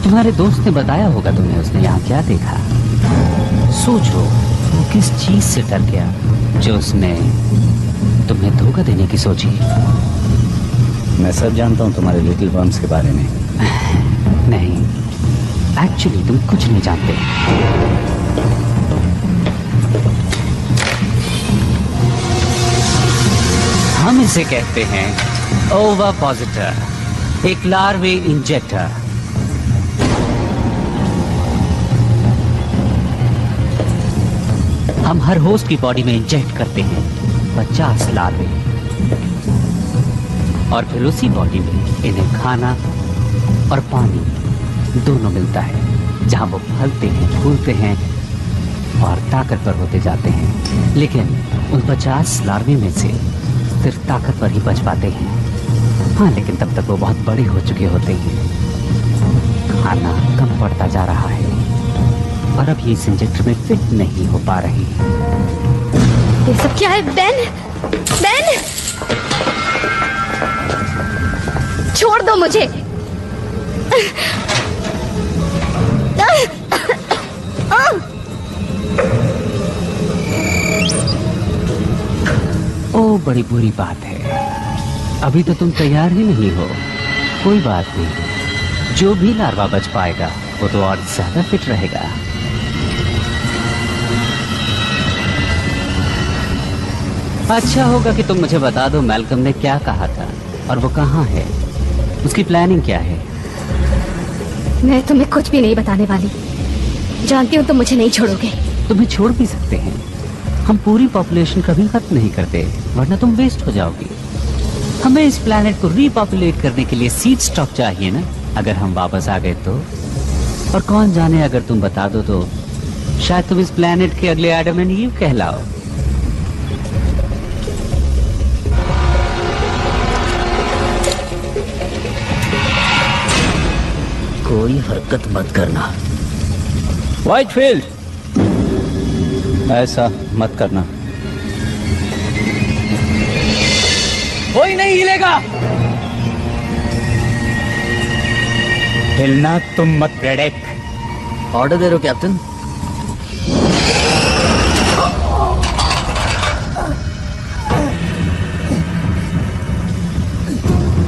Speaker 3: तुम्हारे दोस्त ने बताया होगा तुम्हें उसने यहाँ क्या देखा। सोचो वो किस चीज से डर गया जो उसने तुम्हें धोखा देने की सोची।
Speaker 5: मैं सब जानता हूँ तुम्हारे लिटिल वर्म्स के बारे में।
Speaker 3: नहीं, एक्चुअली तुम कुछ नहीं जानते। हम इसे कहते हैं ओविपोसिटर, एक लार्वे इंजेक्टर। हम हर होस्ट की बॉडी में इंजेक्ट करते हैं 50 लार्वे और फिर उसी बॉडी में इन्हें खाना और पानी दोनों मिलता है, जहां वो फलते हैं, फूलते हैं और ताकतवर होते जाते हैं। लेकिन उन 50 लार्वे में से सिर्फ ताकतवर ही बच पाते हैं। हाँ, लेकिन तब तक वो बहुत बड़े हो चुके होते हैं। खाना कम पड़ता जा रहा है और अब ये इस इंजेक्टर में फिट नहीं हो पा रही।
Speaker 8: ये सब क्या है? बेन, बेन, छोड़ दो मुझे।
Speaker 3: ओ, बड़ी बुरी बात है। अभी तो तुम तैयार ही नहीं हो। कोई बात नहीं, जो भी लार्वा बच पाएगा वो तो और ज्यादा फिट रहेगा। अच्छा होगा कि तुम मुझे बता दो मैल्कम ने क्या कहा था और वो कहाँ है, उसकी प्लानिंग क्या है।
Speaker 8: मैं तुम्हें कुछ भी नहीं बताने वाली। जानती हूँ तुम मुझे नहीं छोड़ोगे।
Speaker 3: तुम्हें छोड़ भी सकते हैं, हम पूरी पॉपुलेशन कभी खत्म नहीं करते, वरना तुम वेस्ट हो जाओगी। हमें इस प्लैनेट को रीपॉपुलेट करने के लिए सीड स्टॉक चाहिए ना, अगर हम वापस आ गए तो। और कौन जाने, अगर तुम बता दो तो शायद तुम इस प्लैनेट के अगले एडम एंड ईव कहलाओ।
Speaker 7: कोई हरकत मत करना।
Speaker 5: व्हाइटफील्ड, ऐसा मत करना।
Speaker 9: कोई नहीं हिलेगा।
Speaker 5: हिलना तुम मत, प्रेडेक।
Speaker 7: ऑर्डर दे रहे हो कैप्टन?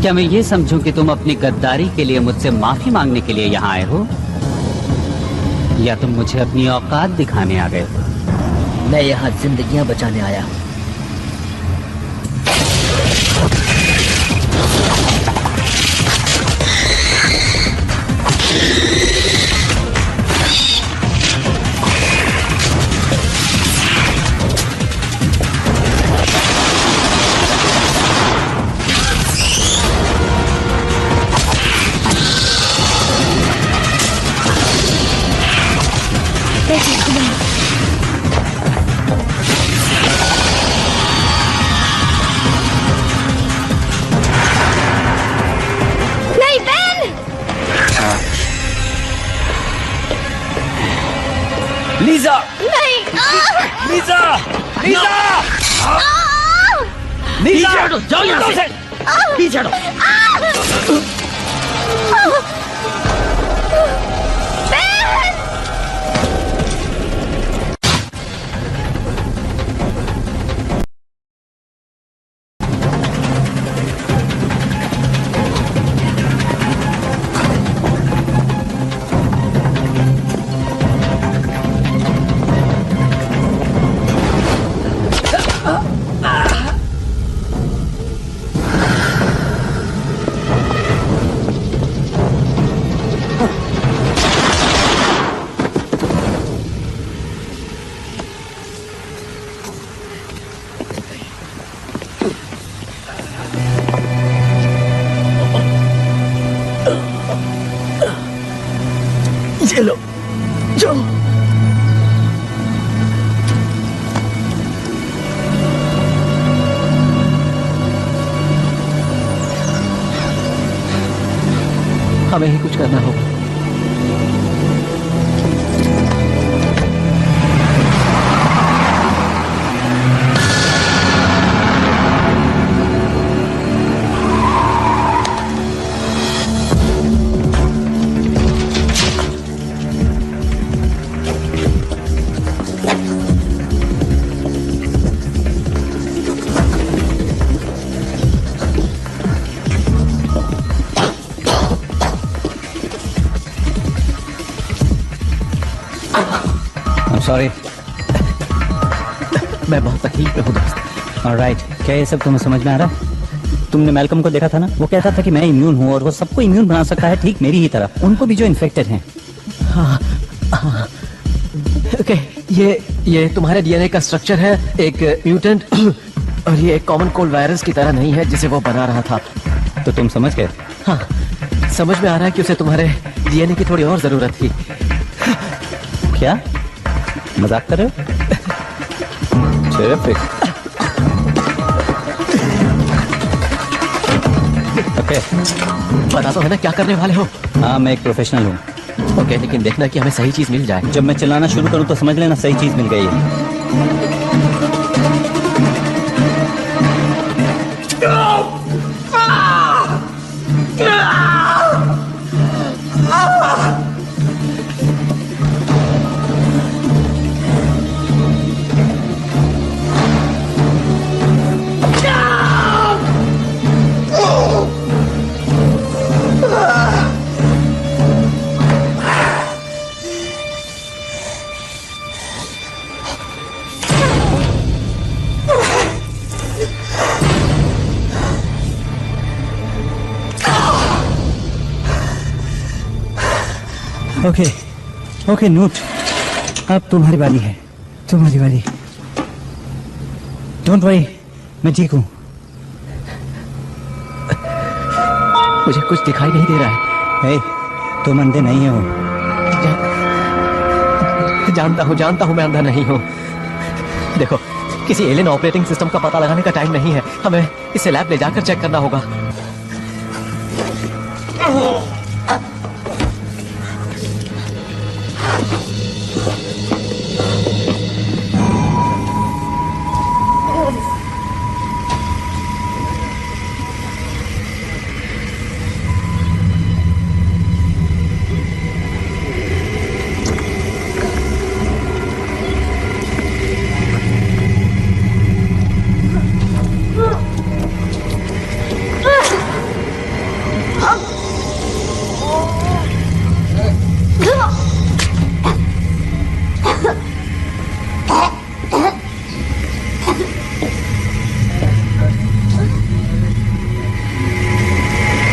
Speaker 3: क्या मैं ये समझूं कि तुम अपनी गद्दारी के लिए मुझसे माफी मांगने के लिए यहाँ आए हो, या तुम मुझे अपनी औकात दिखाने आ गए हो?
Speaker 7: मैं यहाँ जिंदगियां बचाने आया हूँ।
Speaker 9: लीजा,
Speaker 8: नहीं।
Speaker 9: लीजा, लीजा, लीजा,
Speaker 7: जाओ यहाँ से। पीछे हटो। चलो, जाओ।
Speaker 6: हमें ही कुछ करना होगा।
Speaker 3: सॉरी।
Speaker 6: मैं बहुत तकलीफ में हूँ दोस्त।
Speaker 3: ऑलराइट, क्या ये सब तुम्हें समझ में आ रहा है? तुमने मैल्कम को देखा था ना, वो कहता था कि मैं इम्यून हूँ और वो सबको इम्यून बना सकता है, ठीक मेरी ही तरह, उनको भी जो इन्फेक्टेड हैं।
Speaker 6: हाँ, हाँ। ओके, ये तुम्हारे डीएनए का स्ट्रक्चर है, एक म्यूटेंट, और ये एक कॉमन कोल्ड वायरस की तरह नहीं है जिसे वो बना रहा था।
Speaker 3: तो तुम समझ गए?
Speaker 6: हाँ, समझ में आ रहा है कि उसे तुम्हारे डीएनए की थोड़ी और जरूरत थी।
Speaker 3: क्या मजाक कर रहे हो? Terrific. ओके,
Speaker 6: पता तो है ना क्या करने वाले हो?
Speaker 3: हाँ, मैं एक प्रोफेशनल हूँ।
Speaker 6: ओके, लेकिन देखना कि हमें सही चीज मिल जाए।
Speaker 3: जब मैं चलाना शुरू करूँ तो समझ लेना सही चीज मिल गई है। ओके ओके नूट, अब तुम्हारी बारी है, तुम्हारी बारी। डोंट वरी, मैं ठीक हूँ।
Speaker 6: मुझे कुछ दिखाई नहीं दे रहा है।
Speaker 3: हे, तुम अंधे नहीं हो।
Speaker 6: जानता हूँ मैं अंधा नहीं हूँ। देखो, किसी एलियन ऑपरेटिंग सिस्टम का पता लगाने का टाइम नहीं है, हमें इसे लैब ले जाकर चेक करना होगा।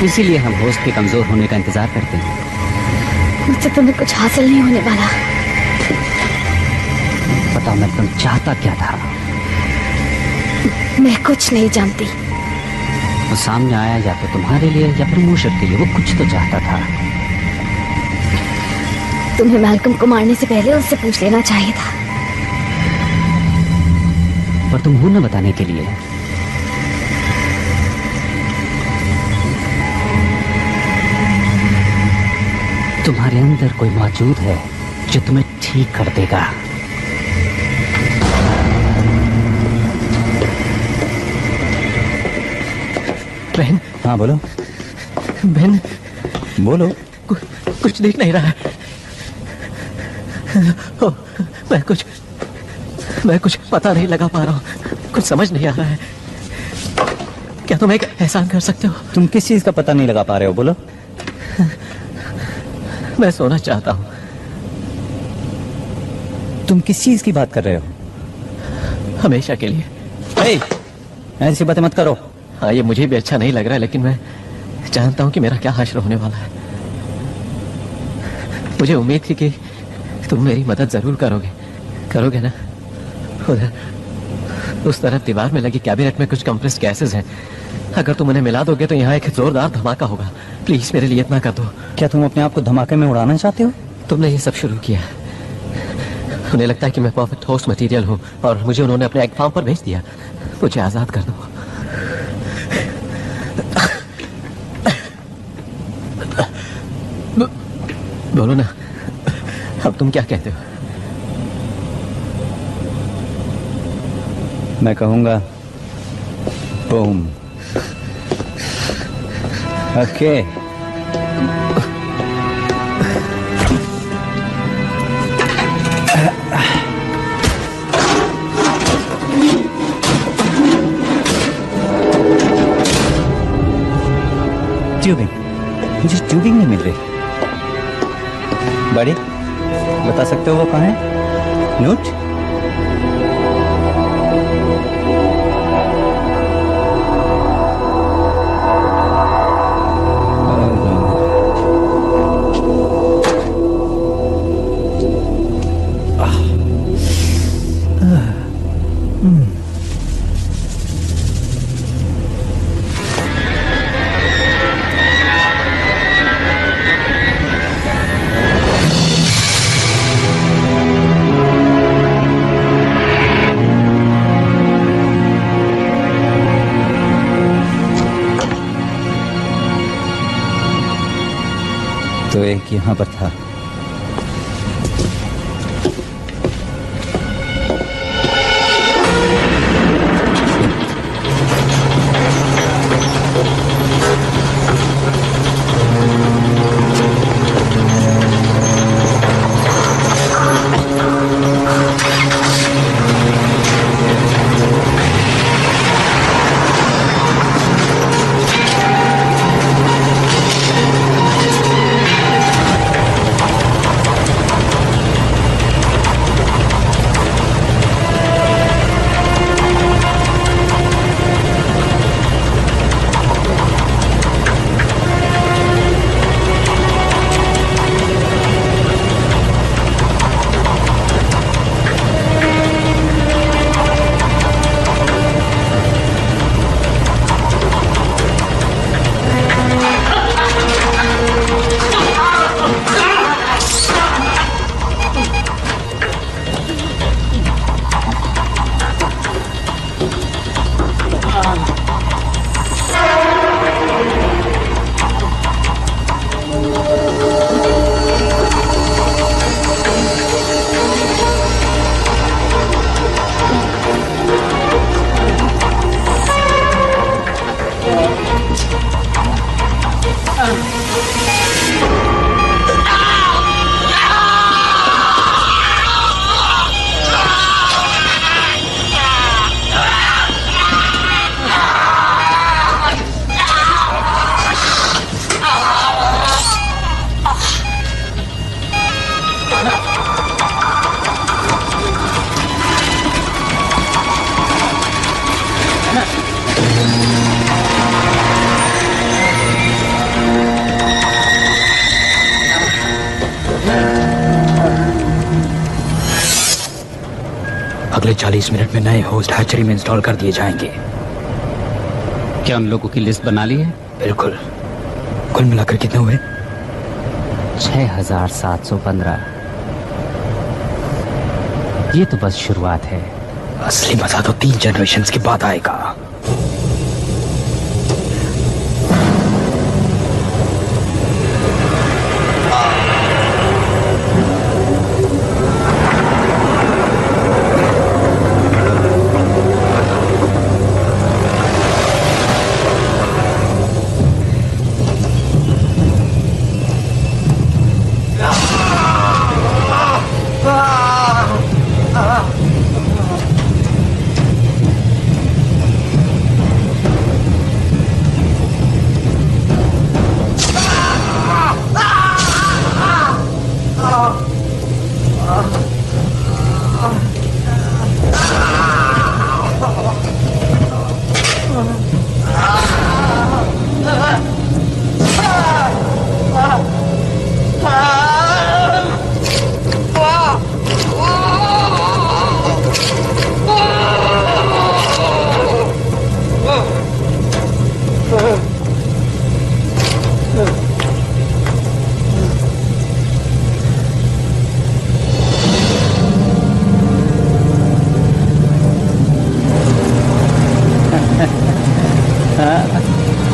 Speaker 1: इसीलिए हम होस्ट के कमजोर होने का इंतजार करते हैं।
Speaker 8: मुझसे तुम्हें कुछ हासिल नहीं होने वाला।
Speaker 1: पता मैं तुम चाहता क्या था?
Speaker 8: मैं कुछ नहीं जानती।
Speaker 1: वो सामने आया या तो तुम्हारे लिए या फिर मूशर के लिए, वो कुछ तो चाहता था।
Speaker 8: तुम्हें मैल्कम को मारने से पहले उससे पूछ लेना चाहिए था।
Speaker 1: पर तुम हो न बताने के लिए। तुम्हारे अंदर कोई मौजूद है जो तुम्हें ठीक कर देगा।
Speaker 6: बहन।
Speaker 3: हाँ बोलो।
Speaker 6: बहन
Speaker 3: बोलो।
Speaker 6: कुछ दिख नहीं रहा है। मैं कुछ पता नहीं लगा पा रहा हूँ, कुछ समझ नहीं आ रहा है। क्या तुम एक एहसान कर सकते हो?
Speaker 3: तुम किस चीज का पता नहीं लगा पा रहे हो? बोलो।
Speaker 6: मैं सोना चाहता हूँ।
Speaker 3: तुम किस चीज की बात कर रहे हो?
Speaker 6: हमेशा के लिए।
Speaker 3: ऐसी बातें मत करो।
Speaker 6: हाँ, ये मुझे भी अच्छा नहीं लग रहा है, लेकिन मैं जानता हूँ कि मेरा क्या हश्र होने वाला है। मुझे उम्मीद थी कि तुम मेरी मदद जरूर करोगे ना? उधर उस तरफ दीवार में लगी कैबिनेट में कुछ कंप्रेस्ड गैसेस हैं। अगर तुम उन्हें मिला दोगे तो यहाँ एक जोरदार धमाका होगा। प्लीज मेरे लिए इतना कर दो।
Speaker 3: क्या तुम अपने आप को धमाके में उड़ाना चाहते हो?
Speaker 6: तुमने ये सब शुरू किया। उन्हें लगता है कि मैं परफेक्ट होस्ट मटेरियल हूँ और मुझे उन्होंने अपने एग फार्म पर भेज दिया। मुझे आजाद कर दो। बोलो ना, अब तुम क्या कहते हो?
Speaker 3: मैं कहूंगा बूम। ओके। ट्यूबिंग, मुझे ट्यूबिंग नहीं मिल रही। बड़ी, बता सकते हो वो कहाँ है? नोट? तो एक यहाँ पर था।
Speaker 10: अगले 40 मिनट में नए होस्ट हैचरी में इंस्टॉल कर दिए जाएंगे।
Speaker 3: क्या उन लोगों की लिस्ट बना ली है?
Speaker 10: बिल्कुल। कुल मिलाकर कितने हुए?
Speaker 3: 6715। ये तो बस शुरुआत है।
Speaker 10: असली मजा तो 3 जनरेशंस के बाद आएगा।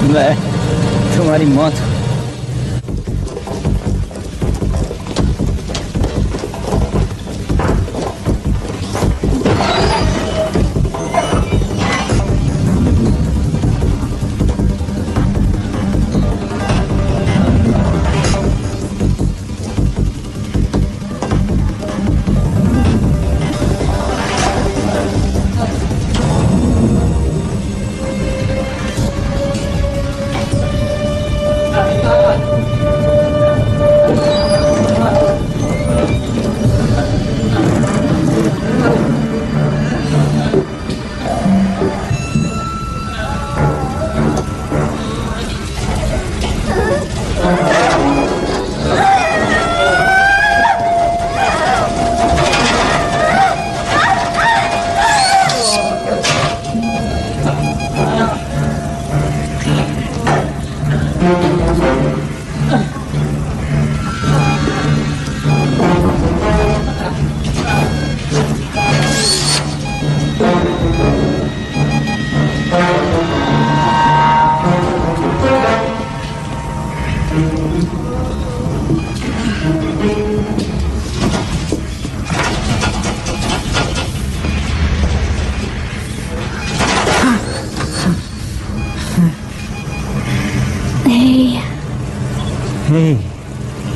Speaker 3: मैं तुम्हारी मौत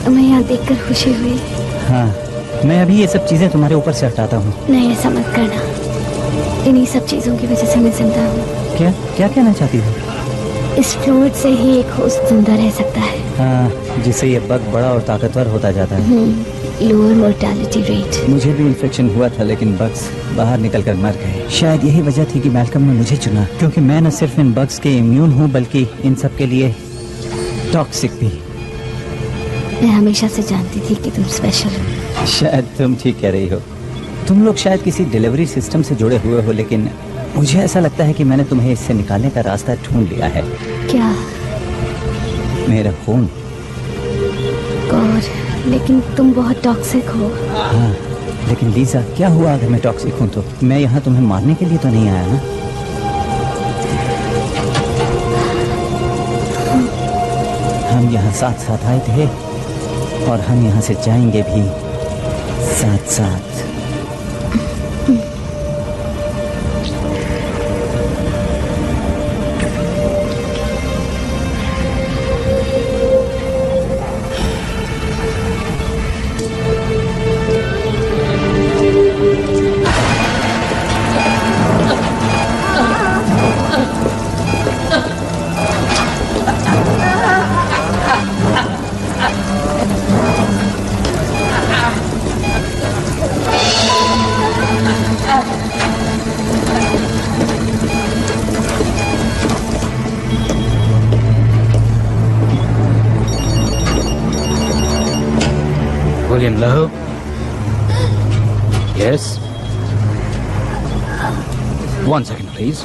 Speaker 8: तुम्हें यहाँ देखकर खुशी हुई।
Speaker 3: हाँ, मैं अभी ये सब चीजें तुम्हारे ऊपर से हटाता हूँ।
Speaker 8: नहीं, ऐसा मत करना। इन्हीं सब चीजों की वजह से मैं जिंदा हूँ।
Speaker 3: क्या क्या कहना चाहती हो?
Speaker 8: इस फ्लूइड से ही एक होस्ट जिंदा रह सकता है।
Speaker 3: हाँ, जिससे ये बग बड़ा और ताकतवर होता जाता है।
Speaker 8: Lower mortality rate.
Speaker 3: मुझे भी इन्फेक्शन हुआ था, लेकिन बग्स बाहर निकलकर मर गए। शायद यही वजह थी कि मैल्कम ने मुझे चुना, क्योंकि मैं न सिर्फ इन बग्स के इम्यून हूँ बल्कि इन सब के लिए टॉक्सिक भी।
Speaker 8: मैं हमेशा से जानती थी कि तुम स्पेशल हो।
Speaker 3: शायद तुम ठीक कह रही हो। तुम लोग शायद किसी डिलीवरी सिस्टम से जुड़े हुए हो, लेकिन मुझे ऐसा लगता है कि मैंने तुम्हें इससे निकालने का रास्ता ढूंढ लिया है।
Speaker 8: क्या?
Speaker 3: मेरा खून।
Speaker 8: गॉड, लेकिन तुम बहुत टॉक्सिक हो।
Speaker 3: हाँ, लेकिन लीजा, क्या हुआ अगर मैं टॉक्सिक हूँ तो? मैं यहाँ तुम्हें मारने के लिए तो नहीं आया ना? हम यहाँ साथ साथ आए थे और हम यहाँ से जाएंगे भी साथ साथ।
Speaker 10: William Lowe? Yes? One second, please.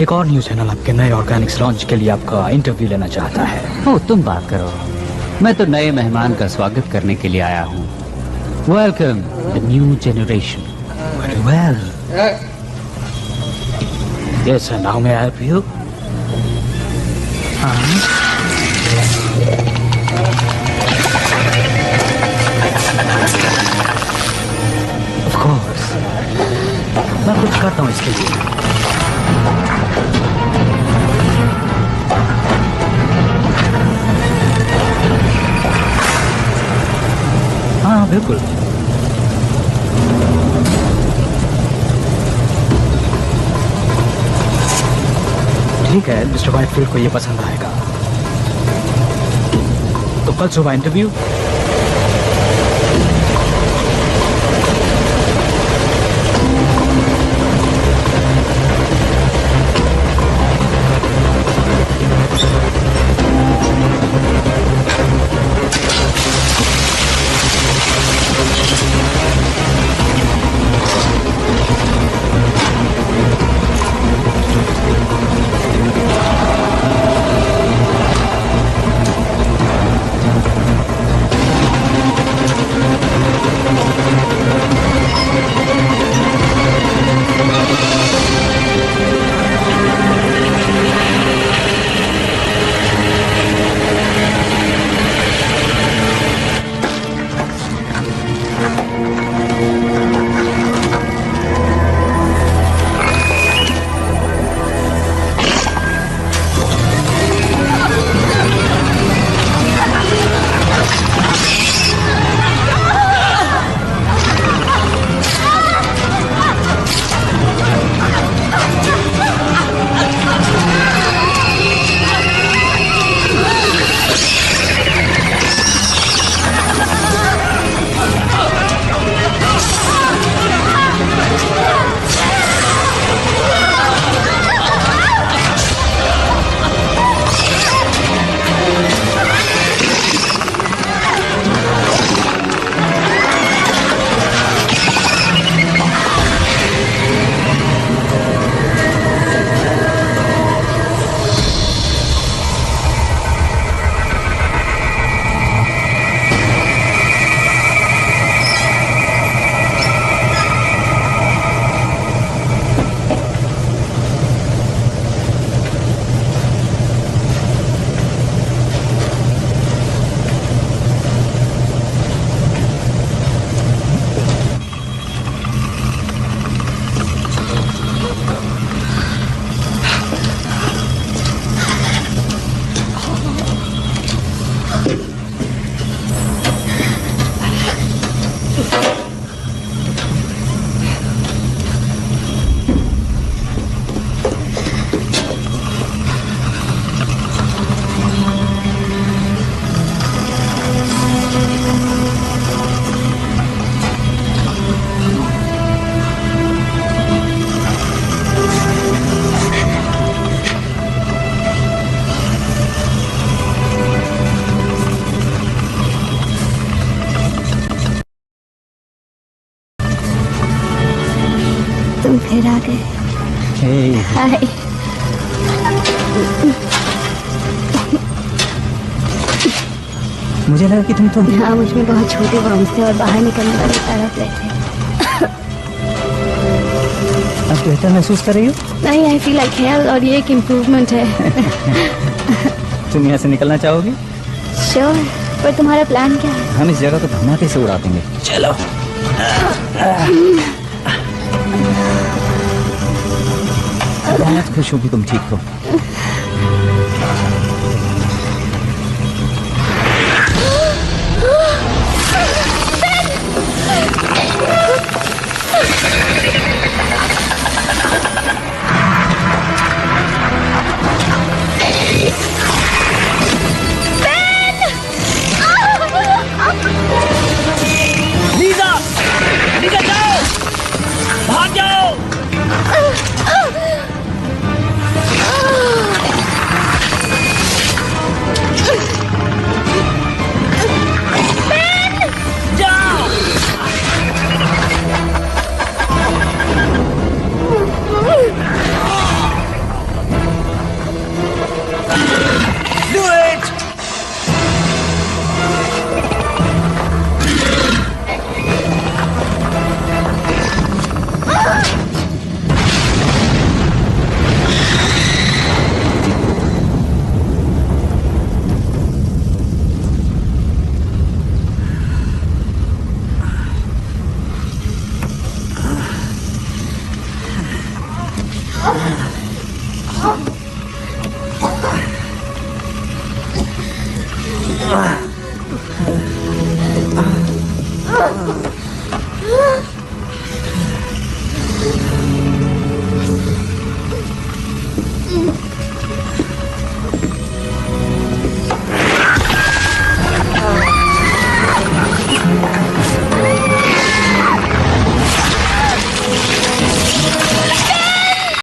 Speaker 10: एक और न्यूज़ चैनल आपके नए ऑर्गेनिक्स लॉन्च के लिए आपका इंटरव्यू लेना चाहता है।
Speaker 3: ओ, तुम बात करो। मैं तो नए मेहमान का स्वागत करने के लिए आया हूँ। Welcome the new generation.
Speaker 10: Very well. Yes, and how may I help you? Of course. मैं कुछ करता हूँ इसके लिए। हाँ, बिल्कुल। ठीक है, मिस्टर वाइटफील्ड को ये पसंद आएगा। तो कल सुबह इंटरव्यू।
Speaker 8: सर आ गए।
Speaker 3: हे,
Speaker 8: हाय।
Speaker 3: मुझे लगा कि तुम
Speaker 8: हाँ, मुझ में बहुत छोटे वर्म्स थे और बाहर निकलने वाले तड़प रहे थे।
Speaker 3: अब बेहतर महसूस कर रही हो?
Speaker 8: नहीं, आई फील लाइक हेल और ये एक इम्प्रूवमेंट है।
Speaker 3: तुम यहाँ से निकलना चाहोगी?
Speaker 8: श्योर, पर तुम्हारा प्लान क्या है?
Speaker 3: हम इस जगह को धमाके से उड़ा देंगे। चलो। बहुत खुश हूँ कि तुम ठीक हो।
Speaker 6: लीजा, लीजा जाओ, भाग जाओ। Do it! Ah.